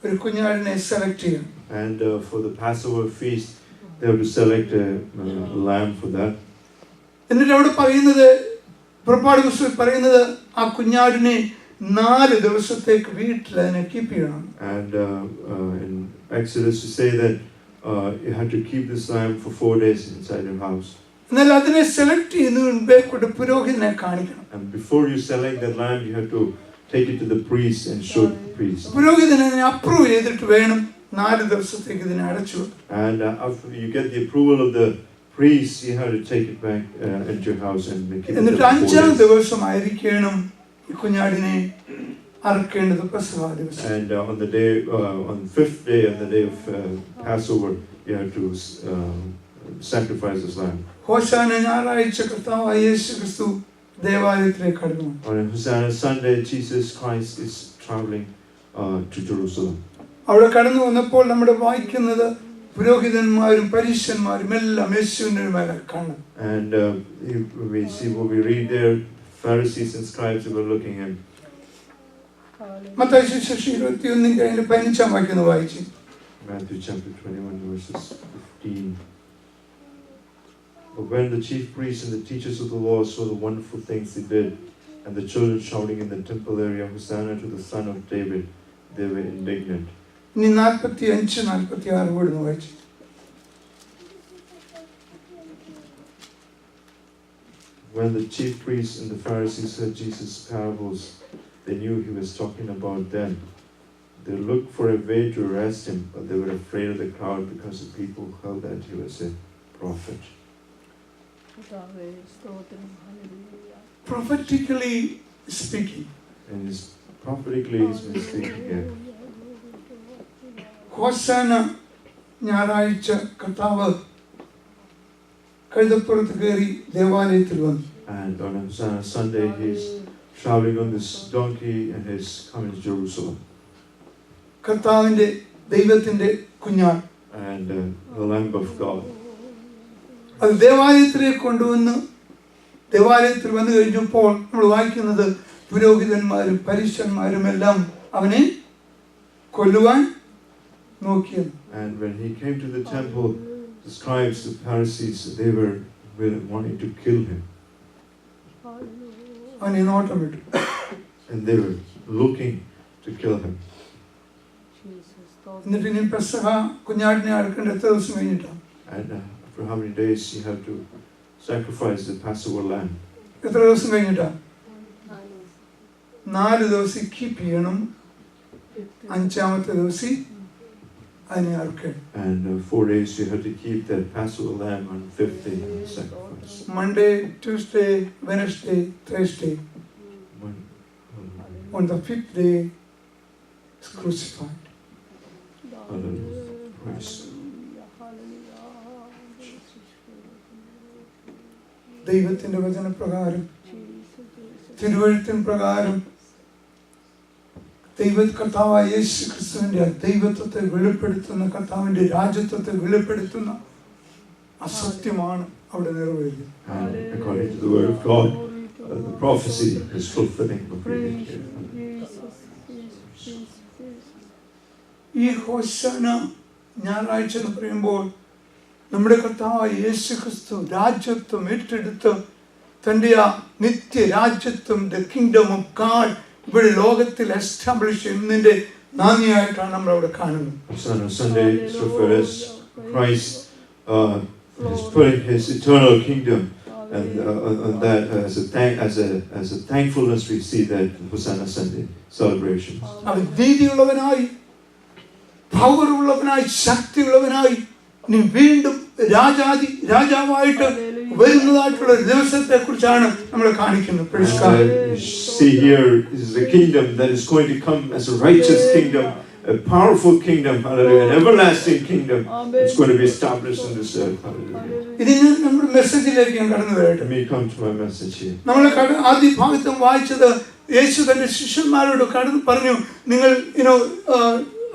ഒരു കുഞ്ഞാടിനെ സെലക്ട് ചെയ്യും. And for the Passover feast, they have to select a lamb for that. എന്നിട്ട് അവിടെ പറയുന്നത് പുറപ്പാട് പുസ്തകത്തിൽ പറയുന്നത് ആ കുഞ്ഞാടിനെ 4 ദിവസത്തേക്ക് വീട്ടിൽ അതിനെ കീപ്പ് ചെയ്യണം. And in Exodus you say that you have to keep this lamb for 4 days inside your house. എന്നാൽ അതിനെ സെലക്ട് ചെയ്യുന്നതിന് മുമ്പേ പുരോഹിതനെ കാണിക്കണം. And before you select that lamb, you have to take it to the priest and show it to the priest. പുരോഹിതനെ approve ചെയ്തിട്ട് വേണം 4 ദിവസത്തേക്ക് ഇതിനെ അടച്ചു വെക്കാൻ. And after you get the approval of the priest, you have to take it back into your house and keep it. എന്നിട്ട് 5ാം ദിവസമായിരിക്കണം ഈ കുഞ്ഞാടിനെ അറക്കേണ്ടത് പെസഹ ദിവസം. And on the day, on 5th day, on the day of Passover, you have to sacrifice this lamb. ഹോശാന ഞായറാഴ്ച കർത്താവായ യേശു ക്രിസ്തു ദേവാലയത്തിലേക്ക് കടന്നു. On Hosanna Sunday, Jesus Christ is traveling to Jerusalem. അവിടെ കടന്നു വന്നപ്പോൾ നമ്മുടെ വായിക്കുന്നത് പുരോഹിതന്മാരും പരീശന്മാരും എല്ലാം യേശുവിന്റെ മേലെ കാണും. And we see what we read there, Pharisees and scribes who were looking at. Mathai സുവിശേഷം 21 15 വാക്യം വായിച്ചു. Matthew chapter 21 verses 15. But when the chief priests and the teachers of the law saw the wonderful things he did, and the children shouting in the temple area, Hosanna to the Son of David, they were indignant. ഇനി 45 46 കൂടി വായിച്ചു. when the chief priests and the Pharisees heard Jesus' parables, they knew he was talking about them. They looked for a way to arrest him, but they were afraid of the crowd because the people held that he was a prophet. Prophetically speaking, And prophetically he's been speaking here. ഹോസാന ഞായറാഴ്ച കർത്താവ് കഴുതപ്പുറത്ത് കയറി ദേവാലയത്തിൽ വന്നു. And on Hosanna Sunday he's traveling on this donkey and he's coming to Jerusalem. കർത്താവിന്റെ ദൈവത്തിന്റെ കുഞ്ഞാട് And the Lamb of God. അത് ദേവാലയത്തിലേക്ക് കൊണ്ടുവന്ന് ദേവാലയത്തിൽ വന്നു കഴിഞ്ഞപ്പോൾ നമ്മൾ വായിക്കുന്നത് പുരോഹിതന്മാരും പരീശന്മാരും എല്ലാം അവനെ കൊല്ലുവാൻ നോക്കിയത്. And when he came to the temple, the scribes, the Pharisees, they were wanting to kill him. അവനെ നോട്ടം വിട്ടു. And they were looking to kill him. എന്നിട്ട് ഇനി പെസഹ കുഞ്ഞാടിനെ അടക്കേണ്ട എത്ര ദിവസം കഴിഞ്ഞിട്ടാണ്? And for how many days you have to sacrifice the Passover lamb? എത്ര ദിവസം കഴിഞ്ഞിട്ടാണ്? 4 ദിവസം കീപ്പ് ചെയ്യണം. 5ാമത്തെ ദിവസം അതിനെ അറുക്കണം. And 4 days you have to keep that Passover lamb on 5th day and sacrifice. Monday, Tuesday, Wednesday, Thursday. On the 5th day is crucified. Praise. ദൈവത്തിന്റെ വചനപ്രകാരം തിരുവഴുത്തിൻ പ്രകാരം കർത്താവായ യേശു ക്രിസ്തുവിന്റെ ദൈവത്വത്തെ വെളിപ്പെടുത്തുന്ന കർത്താവിന്റെ രാജ്യത്വത്തെ വെളിപ്പെടുത്തുന്ന അസത്യമാണ് അവിടെ നിറവേറിയത്. And according to the word of God, the prophecy is fulfilling. ഈ ഹോശാന ഞായറാഴ്ച എന്ന് പറയുമ്പോൾ നമ്മുടെ കർത്താവായ യേശു ക്രിസ്തു രാജ്യത്വം ഏറ്റെടുത്ത് തൻ്റെ ആ നിത്യ രാജ്യത്വം ദ കിങ്ഡം ഓഫ് ഗാഡ് ഇവിടെ ലോകത്തിൽ എസ്റ്റാബ്ലിഷ് ചെയ്യുന്നതിന്റെ നാന്ദിയായിട്ടാണ് നമ്മൾ അവിടെ കാണുന്നത്. Hosanna Sunday is referred as Christ is putting his eternal kingdom, and on that as a thankfulness we see that Hosanna Sunday celebration. അവൻ നീതിയുള്ളവനായി പവറുള്ളവനായി ശക്തിയുള്ളവനായി നീ വീണ്ടും രാജാവായിട്ട് വരുന്നതായിട്ടുള്ള ദിവസത്തെ കുറിച്ചാണ് നമ്മൾ കാണിക്കുന്നത്. See here is a kingdom that is going to come as a righteous kingdom, a powerful kingdom, hallelujah, an everlasting kingdom. It's going to be established in this earth. Hallelujah. ഇനി നമ്മുടെ മെസ്സേജിലേക്ക് ഞാൻ കടന്നു വരട്ടെ. Let me come to my message here. നമ്മൾ ആദ്യ ഭാഗത്തും വായിച്ചത് യേശു തന്റെ ശിഷ്യന്മാരോട് പറഞ്ഞു, നിങ്ങൾ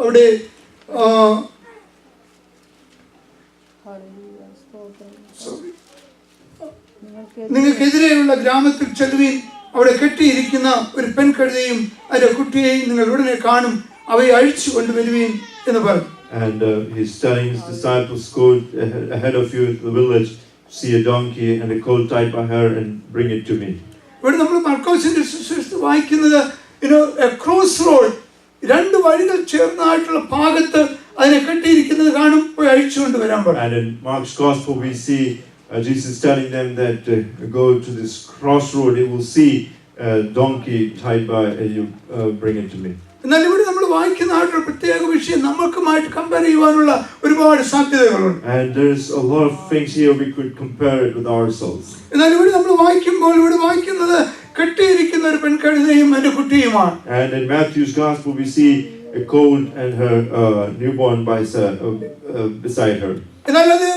അവിടെ നിങ്ങൾക്കെതിരെയുള്ള ഗ്രാമത്തിൽ ചെല്ലുവീൻ, അവിടെ കെട്ടിയിരിക്കുന്ന ഒരു പെൺകഴുതയും അതിന്റെ കുട്ടിയെയും നിങ്ങൾ ഉടനെ കാണും, അവയെ അഴിച്ചു കൊണ്ടുവരുവീൻ എന്ന് പറഞ്ഞു. And he's telling his disciples, go ahead of you to the village, see a donkey and a colt tied by her and bring it to me. ഇവിടെ നമ്മൾ മർക്കോസിന്റെ സുവിശേഷത്തിൽ വായിക്കുന്നത് a crossroad, 2 വഴികൾ ചേർന്നതായിട്ടുള്ള ഭാഗത്ത് അതിനെ കെട്ടിയിരിക്കുന്നത് കാണും, പോയി അഴിച്ചുകൊണ്ട് വരാൻ പറഞ്ഞു. And in Mark's gospel we see Jesus telling them that go to this crossroad, you will see a donkey tied by, you bring it to me. എന്നാൽ ഇവിടെ നമ്മൾ വായിക്കുന്നതായിട്ടുള്ള പ്രത്യേക വിഷയം നമ്മൾക്കുമായിട്ട് കമ്പയർ ചെയ്യുവാനുള്ള ഒരുപാട് സാധ്യതകളുണ്ട്. And there's a lot of things here we could compare it with ourselves. എന്നാൽ ഇവിടെ നമ്മൾ വായിക്കുന്നത് കെട്ടിയിരിക്കുന്ന ഒരു പെൺകഴുതയും അതിന്റെ കുട്ടിയുമാണ്. And in Matthew's gospel we see a colt and her newborn beside her. എന്നാൽ അത്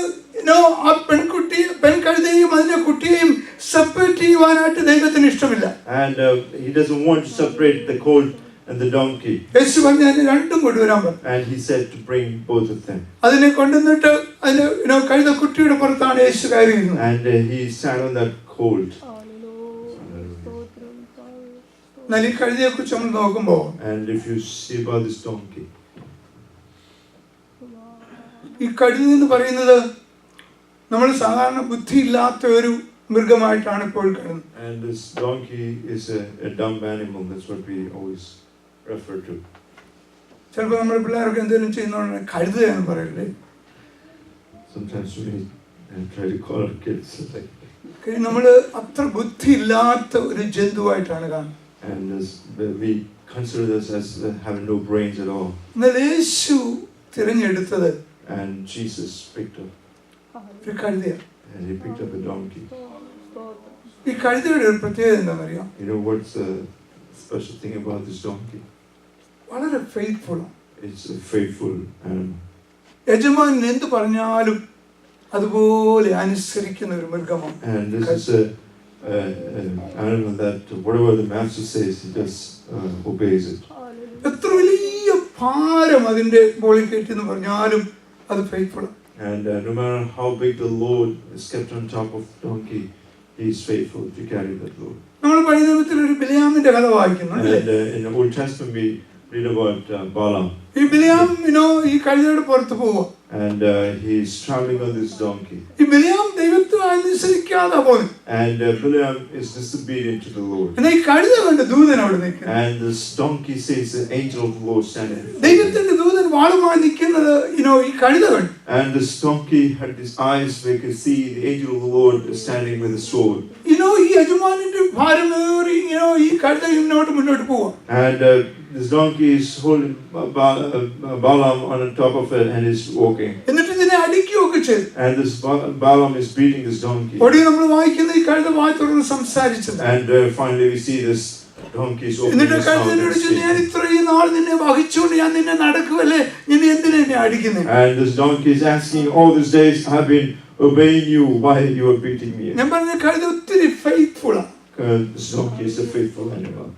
ആ പെൺകഴുതയും അതിന്റെ കുട്ടിയെയും സെപ്പറേറ്റ് ചെയ്യുവാനായിട്ട് ദൈവത്തിന് ഇഷ്ടമില്ല. And he doesn't want to separate the colt and the donkey. യേശു പറഞ്ഞു അതിനെ രണ്ടും കൊണ്ടുവരാൻ പറഞ്ഞു. And he said to bring both of them. അതിനെ കൊണ്ടുവന്നിട്ട് അതിന്റെ കഴുത കുട്ടിയുടെ പുറത്താണ് യേശു കയറിയിരുന്നത്. And he sat on that colt. എന്നാൽ ഈ കഴുതയെ കുറിച്ച് നമ്മൾ നോക്കുമ്പോൾ, And if you see about this donkey, ഈ കഴുത എന്ന് പറയുന്നത് നമ്മൾ സാധാരണ ബുദ്ധിയില്ലാത്ത ഒരു മൃഗമായിട്ടാണ് ഇപ്പോൾ കാണുന്നത്. and this donkey is a dumb animal. That's what we always refer to. ചിലപ്പോൾ നമ്മുടെ പിള്ളേർക്ക് എന്തെങ്കിലും ചെയ്യുന്നോണ്ട് കഴുതയെന്ന് പറയല്ലേ. Sometimes we try to call our kids like നമ്മൾ അത്ര ബുദ്ധിയില്ലാത്ത ഒരു ജന്തുവായിട്ടാണ് കാണുന്നത്. And we consider this as having no brains at all. എന്നാൽ യേശു തിരഞ്ഞെടുത്തത് And Jesus picked up, ഒരു കഴുതയാണ്. and he picked up a donkey. ഈ കഴുതയുടെ ഒരു പ്രത്യേകത എന്താണെന്നറിയാം? You know what's the special thing about this donkey? വളരെ ഫെയ്ത്ത്ഫുൾ ആണ്. It's a faithful animal. യജമാനൻ എന്ത് പറഞ്ഞാലും അതുപോലെ അനുസരിക്കുന്ന ഒരു മൃഗമാണ്. And this is an animal that whatever the master says, he just obeys it. എത്ര വലിയ ഭാരം അതിന്റെ മുകളിൽ കയറ്റിയെന്ന് പറഞ്ഞാലും അത് ഫെയ്ത്ത്ഫുൾ ആണ്. And no matter how big the load is kept on top of the donkey, he is faithful to carry that load. നമ്മൾ പഴയ നിയമത്തിൽ ഒരു ബിലയാമിന്റെ കഥ വായിക്കുന്നു. And in the Old Testament we read about Balaam. ഈ ബിലയാം ഈ കഴുതയുടെ പുറത്ത് പോവുക. And he is traveling on this donkey. ഈ ബിലയാം ദൈവത്തെ അനുസരിക്കാതെ പോകുന്നു. And Balaam is disobedient to the Lord. എന്നാൽ ഈ കഴുത കണ്ട് ദൂതൻ അവിടെ നിൽക്കുന്നു. And this donkey says the angel of the Lord standing. ദൈവത്തിന്റെ ദൂതൻ വാളുമായി നിൽക്കുന്നത് ഈ കഴുത കണ്ടു. And this donkey had his eyes where he could see the angel of the Lord standing with a sword. ഈ യജമാനന്റെ ഭാരമേറി ഈ കഴുത മുന്നോട്ട് പോവുക. And this donkey is holding Balaam on the top of it and is walking. എന്നിട്ട് ഇതിനെ അടിക്കുകയൊക്കെ ചെയ്തു. And this Balaam is beating this donkey. ഒടുവിൽ നമ്മൾ വായിക്കുന്ന ഈ കഴുത വായ തുറന്ന് സംസാരിച്ചത്. And finally we see this donkey is opening എന്നിട്ട് his mouth കഴുതനോട് and ചോദിച്ചു, ഞാൻ speaking. ഇത്രയും നാൾ നിന്നെ വഹിച്ചുകൊണ്ട് ഞാൻ നിന്നെ നടക്കുവല്ലേ, നീ എന്തിനാ എന്നെ അടിക്കുന്നത്? And this donkey is asking, all these days I've been obeying you, why you are beating me? ഞാൻ പറഞ്ഞ കഴുത ഒത്തിരി ഫെയ്ത്ത്ഫുൾ ആണ്. This donkey is a faithful animal.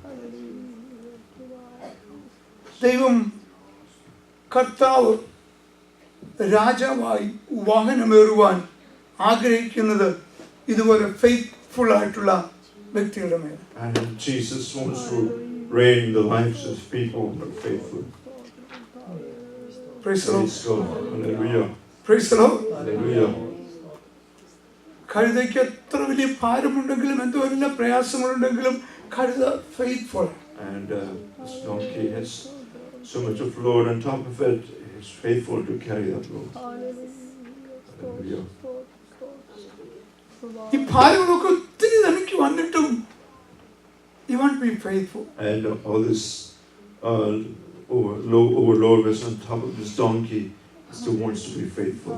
ദൈവം കർത്താവ് രാജാവായി വാഹനമേറുവാൻ ആഗ്രഹിക്കുന്നത് ഇതുപോലെ ഫെയ്ത്ത്ഫുൾ ആയിട്ടുള്ള വ്യക്തികളുടെ മേൽ. And Jesus wants to reign in the lives of people who are faithful. Praise the Lord. Praise God. Hallelujah. Praise the Lord. Hallelujah. കഴുതയ്ക്ക് എത്ര വലിയ ഭാരമുണ്ടെങ്കിലും എന്തോ എല്ലാ പ്രയാസങ്ങളുണ്ടെങ്കിലും കഴുത faithful. And this donkey has so much of load on top of it. It's faithful to carry that load. Hallelujah. ഈ ഭാരങ്ങളൊക്കെ ഒത്തിരി തനിക്ക് വന്നിട്ടും he won't be faithful. And all this overload was on top of this donkey. He still wants to be faithful.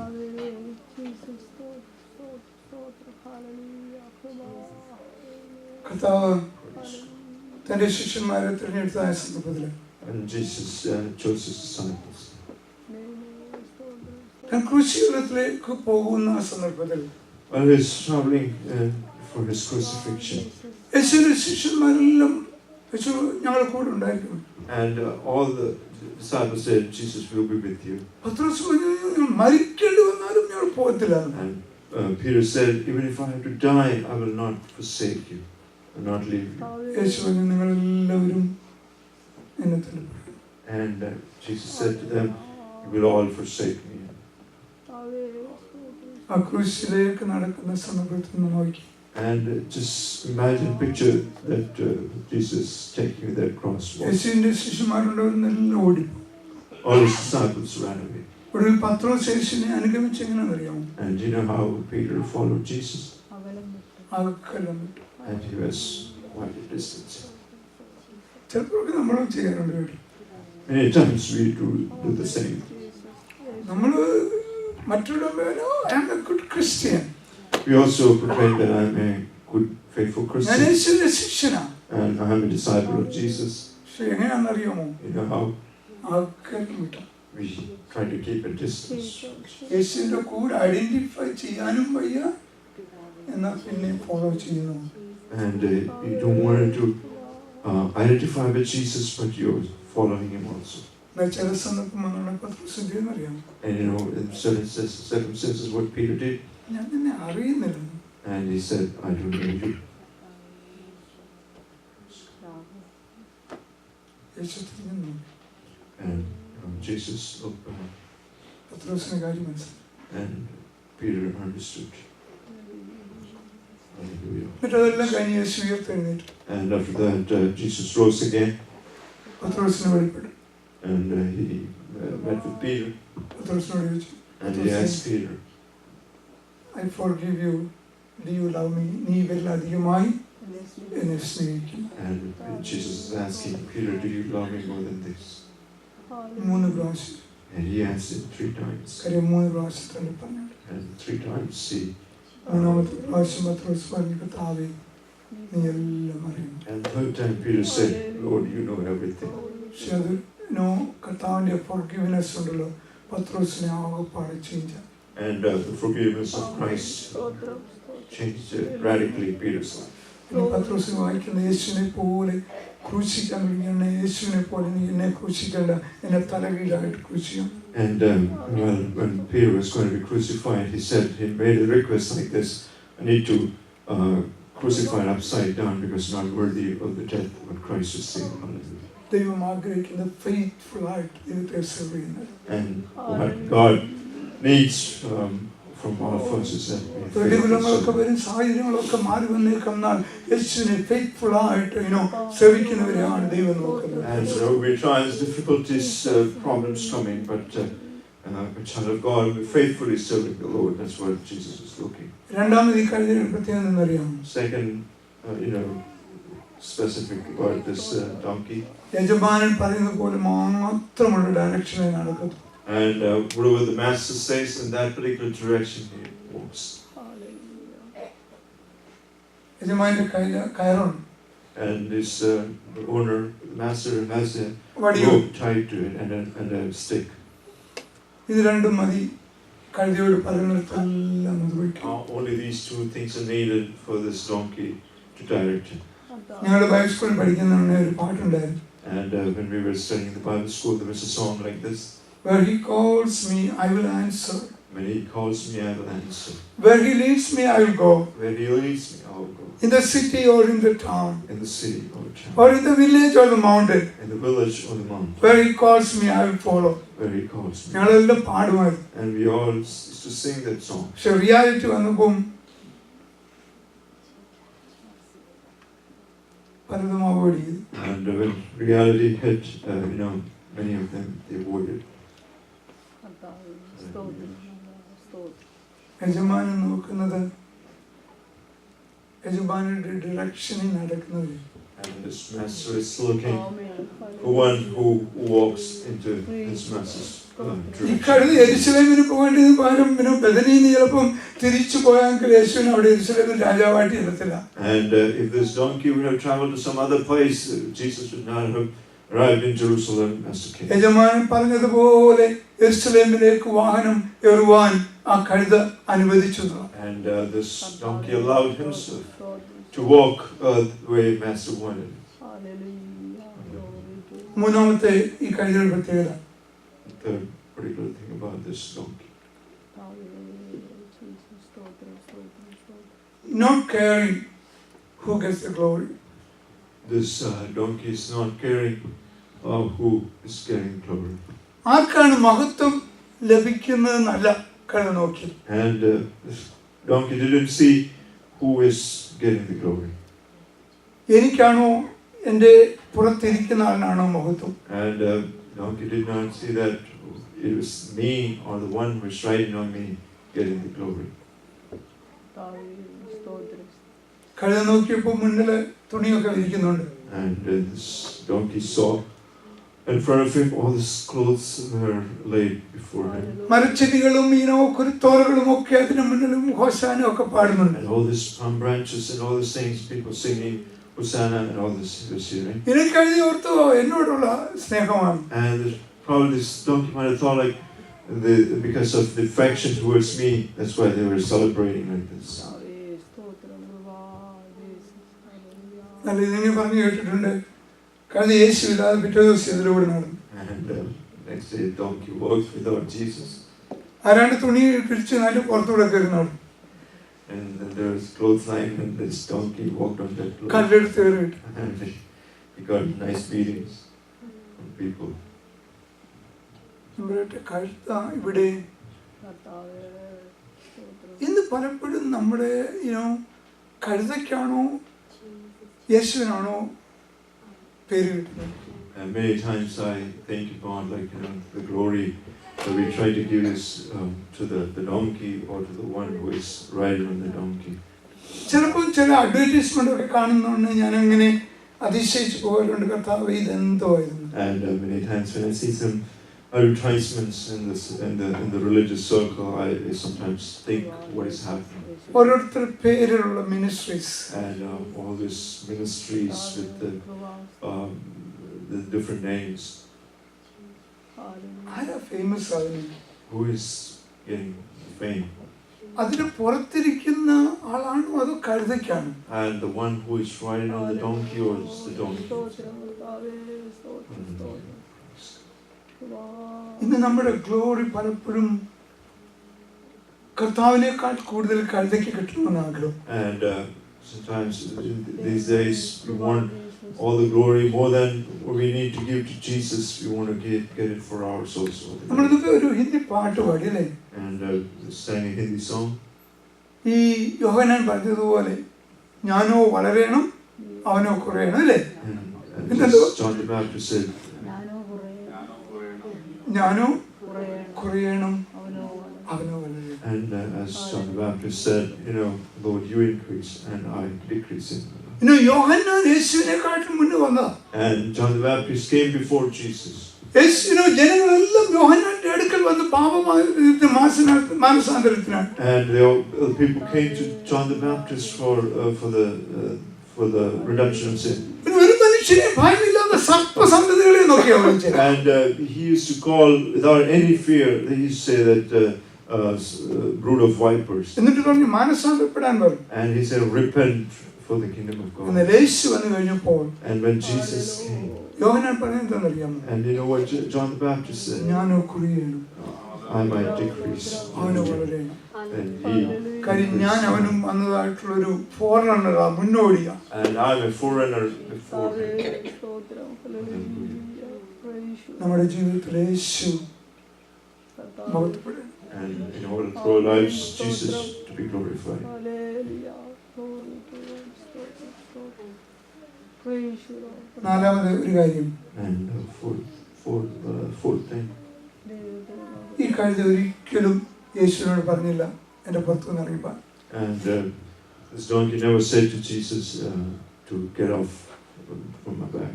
കർത്താവ് തന്റെ ശിഷ്യന്മാരെ തിരഞ്ഞെടുത്ത സന്ദർഭത്തിൽ And Jesus chose his disciples. താൻ ക്രൂശീകരണത്തിലേക്ക് പോകുന്ന സന്ദർഭത്തിൽ While he's traveling for his crucifixion, യേശുവിന്റെ ശിഷ്യന്മാരെല്ലാം യേശു ഞങ്ങളുടെ കൂടെ ഉണ്ടായിരിക്കും. and all the disciples said, Jesus will be with you. പത്രോസ് പറഞ്ഞു, മരിക്കേണ്ടി വന്നാലും ഞങ്ങൾ പോകത്തില്ല. And Peter said, even if I have to die, I will not forsake you and not leave you. യേശു പറഞ്ഞു, നിങ്ങളെല്ലാവരും എന്നെ തള്ളിപ്പറയും. And Jesus said to them, you will all forsake me. ആ ക്രൂശിലേക്ക് നടക്കുന്ന സന്ദർഭത്തിൽ നിന്ന് നോക്കി. And just imagine, picture that Jesus taking that cross. യേശുവിന്റെ ശിഷ്യന്മാരുണ്ടായിരുന്നെല്ലാം ഓടി. All his disciples ran away. ഒടുവിൽ പത്രോസ് യേശുവിനെ അനുഗമിച്ച് എങ്ങനെയാണെന്ന് അറിയാമോ? And do you know how Peter followed Jesus? അകലം വിട്ടു. And he was quite a distance. ചിലപ്പോഴൊക്കെ നമ്മളും ചെയ്യാറുണ്ട് കേട്ടോ. Many times we do the same. നമ്മൾ മറ്റുള്ളവരോ I am a good Christian. We also proclaim that I am a good, faithful ഞാൻ Christian. യേശുവിന്റെ ശിഷ്യനാണ്. And I am a disciple of Jesus. പക്ഷെ എങ്ങനെയാണെന്ന് അറിയാമോ? You know how അകലം വിട്ടു. we try to keep a distance. യേശുവിന്റെ കൂടെ ഐഡന്റിഫൈ ചെയ്യാനും വയ്യ, എന്നാൽ പിന്നെ ഫോളോ ചെയ്യുന്നു. And you don't want to identify with Jesus, but you're following him also. ചില സന്ദർഭം പത്രോസ് അറിയാം. And you know, in certain circumstances, what Peter did, ഞാൻ നിന്നെ അറിയുന്നില്ല. and he said, I don't know you. യേശു തിരിഞ്ഞു. And Jesus looked back, പത്രോസിന് കാര്യം മനസ്സിലായി. and Peter understood. Hallelujah. എന്നിട്ട് അതെല്ലാം കഴിഞ്ഞ് യേശു ഉയർത്തെഴുന്നേറ്റു. And after that, Jesus rose again, പത്രോസിന് വെളിപ്പെട്ടു. and he met with Peter, പത്രോസിനോട് ചോദിച്ചു, and he asked Peter, I forgive you Do you love me? നീ ഇവരിലധികമായി എന്നെ സ്നേഹിക്കുന്നു. And Jesus is asking Peter, do you love me more than this? 3 പ്രാവശ്യം. And he answered 3 times. കാര്യം 3 പ്രാവശ്യം തന്നെ പറഞ്ഞു. And 3 times he. 3ാമത്തെ പ്രാവശ്യം പത്രോസ് പറഞ്ഞു, കർത്താവേ നീ എല്ലാം അറിയുന്നു. And 3rd time Peter said, Lord, you know everything. പക്ഷെ അത് കർത്താവിന്റെ forgiveness ഉണ്ടല്ലോ, പത്രോസിനെ ആകപ്പാടെ change. And the forgiveness of Christ changed radically Peter's life. പത്രോസിനെ വായിക്കുന്ന യേശുവിനെ പോലെ ക്രൂശിക്കാൻ വിളിക്കുന്ന യേശുവിനെ പോലെ നീ എന്നെ ക്രൂശിക്കേണ്ട, എന്നെ തലകീഴായിട്ട് ക്രൂശിക്കാം. And when Peter was going to be crucified, he made a request like this: I need to crucify it upside down because not worthy of the death what Christ received. ദൈവം ആഗ്രഹിക്കുന്ന faithful ആയിട്ട് ദൈവത്തെ serve ചെയ്യുന്നത്. And what God needs from all of us is that പ്രതികൂലങ്ങളൊക്കെ വരും, സാഹചര്യങ്ങളൊക്കെ മാറി വന്നേക്കെന്നാൽ യേശുവിനെ faithful ആയിട്ട് സേവിക്കുന്നവരെയാണ് ദൈവം നോക്കുന്നത്. And there will be trials, difficulties, problems coming, but a child of God will be faithfully serving the Lord. That's what Jesus is looking. രണ്ടാമത് ഈ കാര്യത്തിന് പ്രത്യേകം എന്നറിയാം. Second, specific about this donkey. യജമാനൻ പറയുന്നത് പോലെ മാത്രമുള്ള ഡയറക്ഷനിൽ നടക്കുന്നു. And whatever the master says, in that particular direction he walks. യജമാനന്റെ കയറുണ്ട്. And this owner, the master, has a rope tied to it and a stick. ഇത് രണ്ടും മതി കഴുതയോട് പറയുന്നിടത്തെല്ലാം അത് വയ്ക്കും. Only these 2 things are needed for this donkey to direct him. ഞങ്ങളുടെ Bible സ്കൂളിൽ പഠിക്കുന്ന ഒരു പാട്ടുണ്ടായിരുന്നു. And when we were studying the Bible school, there was a song like this. Where he calls me, I will answer. When he calls me, I will answer. Where he leads me, I will go. Where he leads me, I will go. In the city or in the town. In the city or the town. Or in the village or the mountain. In the village or the mountain. Where he calls me, I will follow. Where he calls me. ഞങ്ങളെല്ലാം പാടുമായിരുന്നു. And we all used to sing that song. പക്ഷെ reality വന്നപ്പോൾ പലതും avoid ചെയ്തു. And when reality hit, many of them they avoided. യജമാനൻ നോക്കുന്നത് യജമാനന്റെ ഡിറക്ഷനിൽ നടക്കുന്നവര്. And this master is looking for one who walks into his master's ഈ കഴുത യെരുശലേമിന് പോകേണ്ടത് പകരം ബദനിന്ന് ചിലപ്പം തിരിച്ചു പോയെങ്കിൽ യേശുവിന് അവിടെ യെരുശലേമിൽ രാജാവായിട്ട് ഇരുത്തില്ല. And if this donkey would have traveled to some other place, Jesus would not have arrived in Jerusalem as a king. യജമാനൻ പറഞ്ഞതുപോലെ യെരുശലേമിലേക്ക് വാഹനം ഏറുവാൻ ആ കഴുത അനുവദിച്ചു. And this donkey allowed himself to walk the way Master wanted. മൂന്നാമത്തെ ഈ കഴുതയുടെ പ്രത്യേകത, The particular thing about this donkey, not caring who gets the glory. This donkey is not caring who is getting glory. ആർക്കാണ് മഹത്വം ലഭിക്കുന്നതെന്നല്ല കഴുത നോക്കി. And this donkey didn't see who is getting the glory. എനിക്കാണോ എൻ്റെ പുറത്തിരിക്കുന്ന ആളിനാണോ മഹത്വം? And donkey did not see that it was me or the one who is riding on me getting the glory. കഴുത നോക്കിയപ്പോൾ മുന്നില് തുണിയൊക്കെ വിരിക്കുന്നുണ്ട്. And this donkey saw in front of him all his clothes were laid before him. മരച്ചെടികളും കുരുത്തോലകളും ഒക്കെ അതിന് മുന്നിലും ഹോസാന ഒക്കെ പാടുന്നുണ്ട്. And all these palm branches and all these things, people singing Hosanna and all this he was hearing. എനിക്ക് കഴുതി ortho എന്നോടുള്ള സ്നേഹമാണ്. And probably this donkey might have thought like because of the affection towards me, that's why they were celebrating like this. നല്ല ഇതിനെ പറഞ്ഞു കേട്ടിട്ടുണ്ട്, കഴുതി യേശു ഇല്ലാതെ പിറ്റേ ദിവസം ഇതിലൂടെ നടന്നു. And next day donkey walked without Jesus. ആരാണ്ട് തുണി പിടിച്ച് നല്ല പുറത്തൂടെ കയറി നടന്നു. And then there was clothesline and this donkey walked on that cloth. കല്ലെടുത്ത് കയറിയിട്ട്. And he got nice beatings from people. കഴുത ഇവിടെ ഇന്ന് പലപ്പോഴും നമ്മുടെ കഴുതയ്ക്കാണോ യേശുവിനാണോ പേര് കിട്ടുന്നത്? And many times I think about the glory that we try to give is to the donkey or to the one who is riding on the donkey. ചിലപ്പോൾ ചില advertisement ഒക്കെ കാണുന്നതുകൊണ്ട് ഞാൻ അങ്ങനെ അതിശയിച്ചു പോകാറുണ്ട്. കർത്താവ് ഇതെന്തോ ആയിരുന്നു. And many times when I see some advertisements in the religious circle, I sometimes think what is happening. ഓരോരുത്തർ പേരിലുള്ള ministries. And all these ministries with the different names. ആരാ ഫേമസ് ആകുന്നത്? Who is getting fame? അതിന് പുറത്തിരിക്കുന്ന ആളാണോ അതോ കഴുതയ്ക്കാണ്? And the one who is riding on the donkey, or is the donkey? ഇന്ന് നമ്മുടെ glory പലപ്പോഴും കർത്താവിനേക്കാൾ കൂടുതൽ കഴുതയ്ക്ക് കിട്ടണമെന്ന് ആഗ്രഹം. And sometimes these days we want all the glory more than we need to give to Jesus. We want to get it for ourselves. നമ്മളിതൊക്കെ ഒരു ഹിന്ദി പാട്ട് പാടി അല്ലേ? And sang a Hindi song. ഈ യോഹന്നാൻ പറഞ്ഞതുപോലെ ഞാനോ വളരണം അവനോ കുറയണം അല്ലേ? And John the Baptist said, ഞാനോ കുറയണം അവനോ വളരണം. and as John the Baptist said, Lord, you increase and I decrease in. യോഹന്നാൻ യേശുവിനെക്കാട്ടും മുന്നേ വന്നതാ. And John the Baptist came before Jesus. ജനങ്ങളെല്ലാം യോഹന്നാന്റെ അടുക്കൽ വന്ന് മാനസാന്തരത്തിനാണ്. And the people came to John the Baptist for the redemption of sin. ഒരു മനുഷ്യനെ ഭയമില്ലാത്ത സർപ്പസന്തതികളെ നോക്കിയാ വിളിച്ചത്. And he used to call without any fear. He used to say that brood of vipers. എന്നിട്ട് പറഞ്ഞു മാനസാന്തരപ്പെടാൻ പറഞ്ഞു. And he said, repent for the kingdom of God. യേശു വന്നു കഴിഞ്ഞപ്പോൾ And when Jesus came, Yohannan പറഞ്ഞതെന്നറിയാമോ? and you know what John the Baptist said? ഞാനോ കുറിയണം I might decrease അവനോ വളരണം. and he. കാര്യം ഞാൻ അവനും വന്നതായിട്ടുള്ളൊരു ഫോർറണ്ണറാ, മുന്നോടിയാ. And I'm a forerunner before him. നമ്മുടെ ജീവിതത്തിൽ യേശു മഹത്വപ്പെടണം. And in order for our lives, Jesus to be glorified. നാലാമത് ഒരു കാര്യം, And fourth thing, ഈ കഴുത ഒരിക്കലും യേശുവിനോട് പറഞ്ഞില്ല എന്റെ പുറത്തു നിന്ന് ഇറങ്ങിപ്പാൻ. and this donkey never said to Jesus to get off from my back.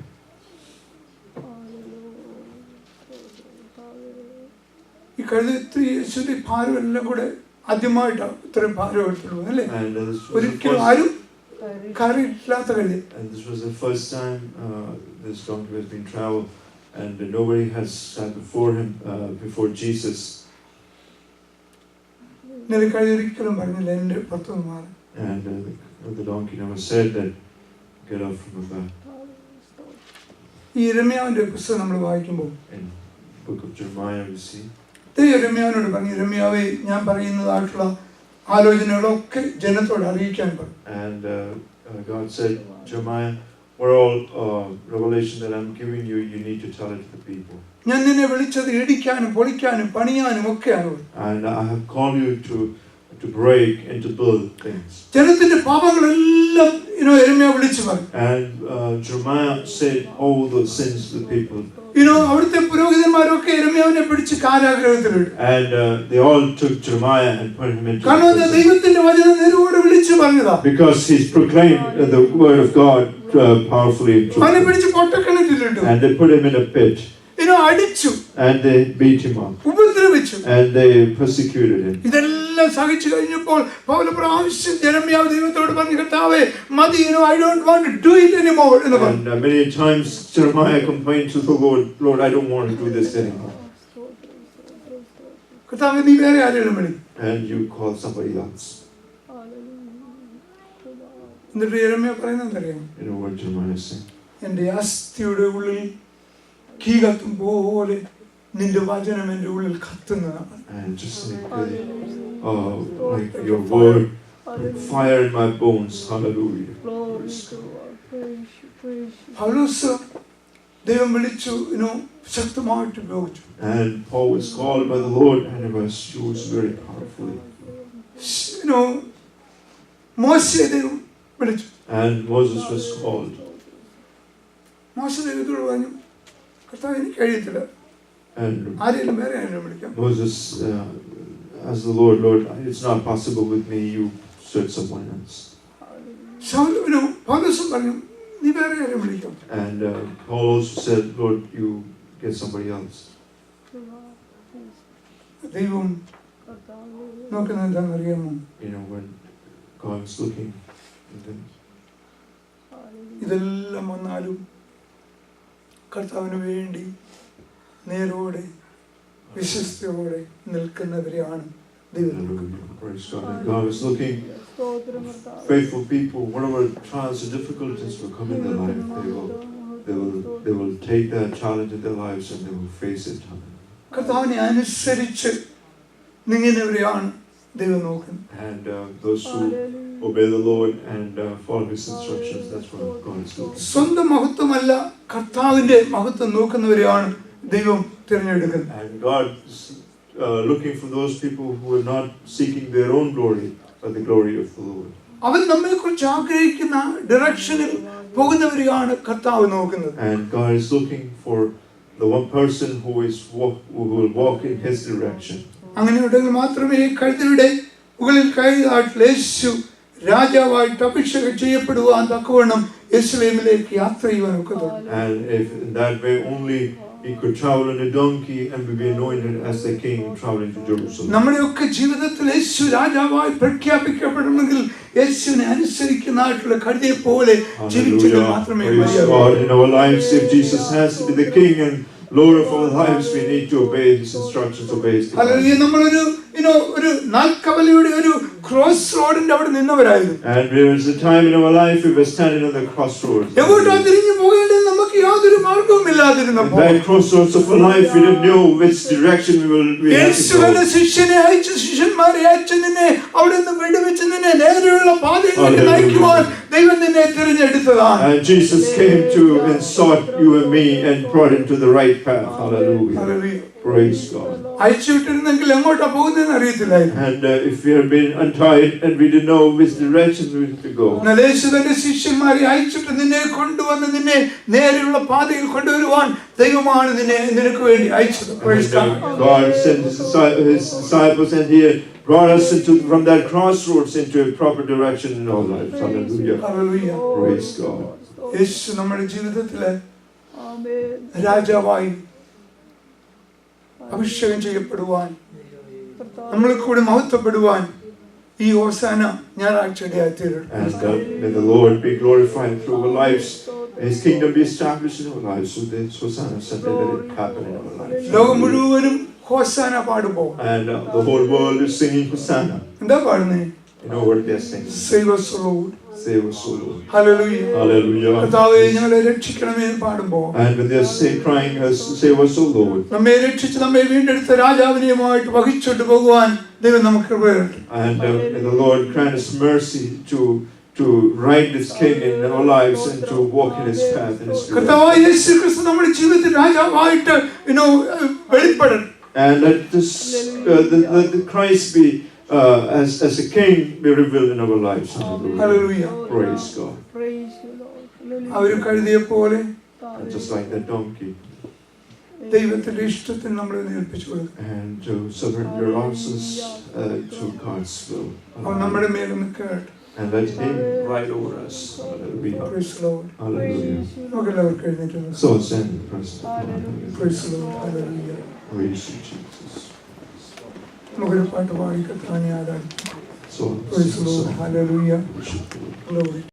ഈ കഴുത ഇത്ര യേശുവിന്റെ ഭാരം എല്ലാം കൂടെ ആദ്യമായിട്ടാണ് ഇത്രയും ഭാരം എടുത്തുള്ളൂ അല്ലേ? ഒരിക്കലും ആരും കയറിയില്ലാത്ത കഴുത. And this was the first time this donkey has been traveled, and nobody has sat before him, before Jesus. കഴുത ഒരിക്കലും പറഞ്ഞില്ല എന്റെ പുറത്തു നിന്ന് മാറി. And the donkey never said that get off from my back. ഈ യിരെമ്യാവിന്റെ പുസ്തകം നമ്മൾ വായിക്കുമ്പോൾ In the book of Jeremiah we see. യിരെമ്യാവിനോട് പറഞ്ഞു, യിരെമ്യാവേ ഞാൻ പറയുന്നതായിട്ടുള്ള ആലോചനകളൊക്കെ ജനത്തോട് അറിയിക്കാൻ പറഞ്ഞു. And God said, Jeremiah, what all revelation that I'm giving you, you need to tell it to the people. ഞാൻ നിന്നെ വിളിച്ചത് ഇടിക്കാനും പൊളിക്കാനും പണിയാനും ഒക്കെയാണ്. And I have called you to break and to build things. ജനത്തിന്റെ പാപങ്ങളെല്ലാം യിരെമ്യാവ് വിളിച്ചു പറഞ്ഞു. And Jeremiah said all the sins of the people. അവിടുത്തെ പുരോഹിതന്മാരൊക്കെ യിരെമ്യാവിനെ പിടിച്ച് കാരാഗൃഹത്തിലിട്ടു. And they all took Jeremiah and put him into കാരണം ദൈവത്തിന്റെ വചനം നേരോടെ വിളിച്ചു പറഞ്ഞതാ. because he's proclaimed the word of God powerfully and truthfully. അവനെ പിടിച്ച് പൊട്ടക്കിണറ്റിലിട്ടു. And they put him in a pit. അടിച്ചു. And they beat him up. ഉപദ്രവിച്ചു. And they persecuted him. ഇതെല്ലാം സഹിച്ചു കഴിഞ്ഞപ്പോൾ പൗല പ്രാവശ്യം യിരെമ്യാവ് ദൈവത്തോട് പറഞ്ഞു, കർത്താവേ മതി, I don't want to do it anymore എന്ന് പറഞ്ഞു. And many times Jeremiah complained to the Lord, Lord, I don't want to do this anymore. കർത്താവേ നീ വേറെ ആരെയും വിളി. And you call somebody else. എന്നിട്ട് യിരെമ്യാവ് പറയുന്നതറിയാമോ? You know what Jeremiah is saying? എന്റെ അസ്ഥിയുടെ ഉള്ളിൽ തീ കത്തും പോലെ നിന്റെ വചനം എന്റെ ഉള്ളിൽ കത്തുന്നതാണ്. And just like your word, like fire in my bones. Hallelujah. പൗലോസ് ദൈവം വിളിച്ചു, ശക്തമായിട്ട് ഉപയോഗിച്ചു. And Paul was called by the Lord, and it was used very powerfully. മോശയെ ദൈവം വിളിച്ചു. And Moses was called. മോശ ദൈവത്തോട് പറഞ്ഞു, കർത്താവ് എനിക്ക് കഴിയത്തില്ല, And ആരെയും വേറെ ആരെയും വിളിക്കാം. Moses asked the Lord, Lord, it's not possible with me, you search someone else. ശൗലവിനും പൗലോസും പറഞ്ഞു, നീ വേറെ ആരെയും വിളിക്കാം. And Paul also said, Lord, you get somebody else. ദൈവം നോക്കുന്നത് എന്താണെന്ന് അറിയാമോ? You know, when God is looking at them. ഇതെല്ലാം വന്നാലും കർത്താവിന് വേണ്ടി നേരോടെ വിശ്വസ്തയോടെ നിൽക്കുന്നവരെയാണ് ദൈവം. Praise God. And God is looking faithful people, whatever trials and difficulties will come in their life, they will take that challenge in their lives and they will face it. കർത്താവിനെ അനുസരിച്ച് നീങ്ങുന്നവരെയാണ് ദൈവം നോക്കുന്നത്. And those who obey the Lord and follow His instructions, that's what God is looking. സ്വന്തം മഹത്വമല്ല, കർത്താവിന്റെ മഹത്വം നോക്കുന്നവരെയാണ് ദൈവം തിരഞ്ഞെടുക്കുന്നത്. And God is looking for those people who are not seeking their own glory, but the glory of the Lord. അവൻ നമ്മെ കുറിച്ച് ആഗ്രഹിക്കുന്ന ഡയറക്ഷനിൽ പോകുന്നവരെയാണ് കർത്താവ് നോക്കുന്നത്. And God is looking for the one person who will walk in His direction. അങ്ങനെയുണ്ടെങ്കിൽ മാത്രമേ കഴുതയുടെ മുകളിൽ കയറിയായിട്ടുള്ള യേശു രാജാവായിട്ട് അഭിഷേകം ചെയ്യപ്പെടുവാൻ തക്കവണ്ണം യെരുശലേമിലേക്ക് യാത്ര ചെയ്യുവാൻ ഒക്കത്തുള്ളൂ. And if in that way only He could travel on a donkey and be anointed as the king traveling to Jerusalem. നമ്മുടെയൊക്കെ ജീവിതത്തിൽ യേശു രാജാവായി പ്രഖ്യാപിക്കപ്പെടണമെങ്കിൽ യേശുവിനെ അനുസരിക്കുന്നതായിട്ടുള്ള കഴുതയെ പോലെ ജീവിച്ചെങ്കിൽ മാത്രമേ മതിയാകൂ. In our lives, if Jesus has to be the king and Lord of our lives, we need to obey His instructions, obey His commands. നമ്മളൊരു ഒരു നാൽക്കവലയുടെ ഒരു ക്രോസ് റോഡിന്റെ അവിടെ നിന്നവരായിരുന്നു. And there is a time in our life we were standing on the crossroads. എങ്ങോട്ടാ തിരിഞ്ഞു പോകേണ്ടത് നമുക്ക് യാതൊരു മാർഗവും ഇല്ലാതിരുന്നപ്പോൾ At crossroads of our life, we didn't know which direction we have to go. യേശുവിന്റെ ശിഷ്യനെ അയച്ച് ശിഷ്യന്മാരെ അയച്ച് നിന്നെ അവിടെ നിന്ന് വിടുവിച്ച് നിന്നെ നേരെയുള്ള പാതയിലേക്ക് നയിക്കുവാൻ ദൈവം നിന്നെ തിരഞ്ഞെടുത്തതാണ്. And Jesus came to and sought you and me and brought him to the right path. Hallelujah. Hallelujah. Praise God. അയച്ചു വിട്ടിരുന്നെങ്കിൽ എങ്ങോട്ടാ പോകുന്നതെന്ന് അറിയത്തില്ലായിരുന്നു. And if we had been untied and we didn't know which direction we had to go. യേശുവിന്റെ ശിഷ്യന്മാരെ അയച്ചിട്ട് നിന്നെ കൊണ്ടുവന്ന് നിന്നെ നേരെയുള്ള പാതയിൽ കൊണ്ടുവരുവാൻ ദൈവമാണ് നിനക്ക് വേണ്ടി അയച്ചത്. God sent His disciples and He brought us from that crossroads into a proper direction in our lives. Hallelujah. Hallelujah. Praise God. യേശു നമ്മുടെ ജീവിതത്തിലെ രാജാവായി അഭിഷേകം ചെയ്യപ്പെടുവാൻ നമ്മൾ കൂടി മഹത്വപ്പെടുവാൻ ഈ ഹോസാന ഞായറാഴ്ച ഇടയായിത്തീരും. And may the Lord be glorified through our lives. May His kingdom be established in our lives. So this Hosanna Sunday, let it happen in our lives. ലോകം മുഴുവനും ഹോസാന പാടുമ്പോൾ And the whole world is singing Hosanna. എന്താ പാടുന്നേ? You know what they are singing? Save us, Lord. Save us, O Lord. Hallelujah. Hallelujah. കർത്താവേ ഞങ്ങളെ രക്ഷിക്കണമേ എന്ന് പാടുമ്പോൾ And when they are crying, save us, O Lord. നമ്മെ രക്ഷിച്ച് നമ്മെ വീണ്ടെടുത്ത രാജാവിനെയുമായിട്ട് വഹിച്ചോട്ട് പോകുവാൻ ദൈവം നമുക്ക് കൃപ തരട്ടെ. And may the Lord grant us mercy to ride this King in our lives and to walk in His path and His way. കർത്താവായ യേശു ക്രിസ്തു നമ്മുടെ ജീവിതത്തിൽ രാജാവായിട്ട് വെളിപ്പെടണം. And let the Christ be as a King be revealed in our lives. Hallelujah. Praise God. അവർ കഴുതിയെ പോലെ And just like that donkey. ദൈവത്തിന്റെ ഇഷ്ടത്തിന് നമ്മളെ ഏൽപ്പിച്ചു കൊടുക്കും. And to surrender ourselves to God's will. അവൻ നമ്മുടെ മേൽ നിൽക്കട്ടെ. And let Him ride over us. Hallelujah. Praise the Lord. Hallelujah. നമുക്കെല്ലാവർക്കും എഴുന്നേറ്റ് നിൽക്കാം. So stand and praise the Lord. Praise the Lord. Hallelujah. Praise you, Jesus. നമുക്കൊരു പാട്ട് പാടി കർത്താവിനെ ആരാധിക്കാം. So Praise the Lord. Hallelujah. worship the Lord. Glory.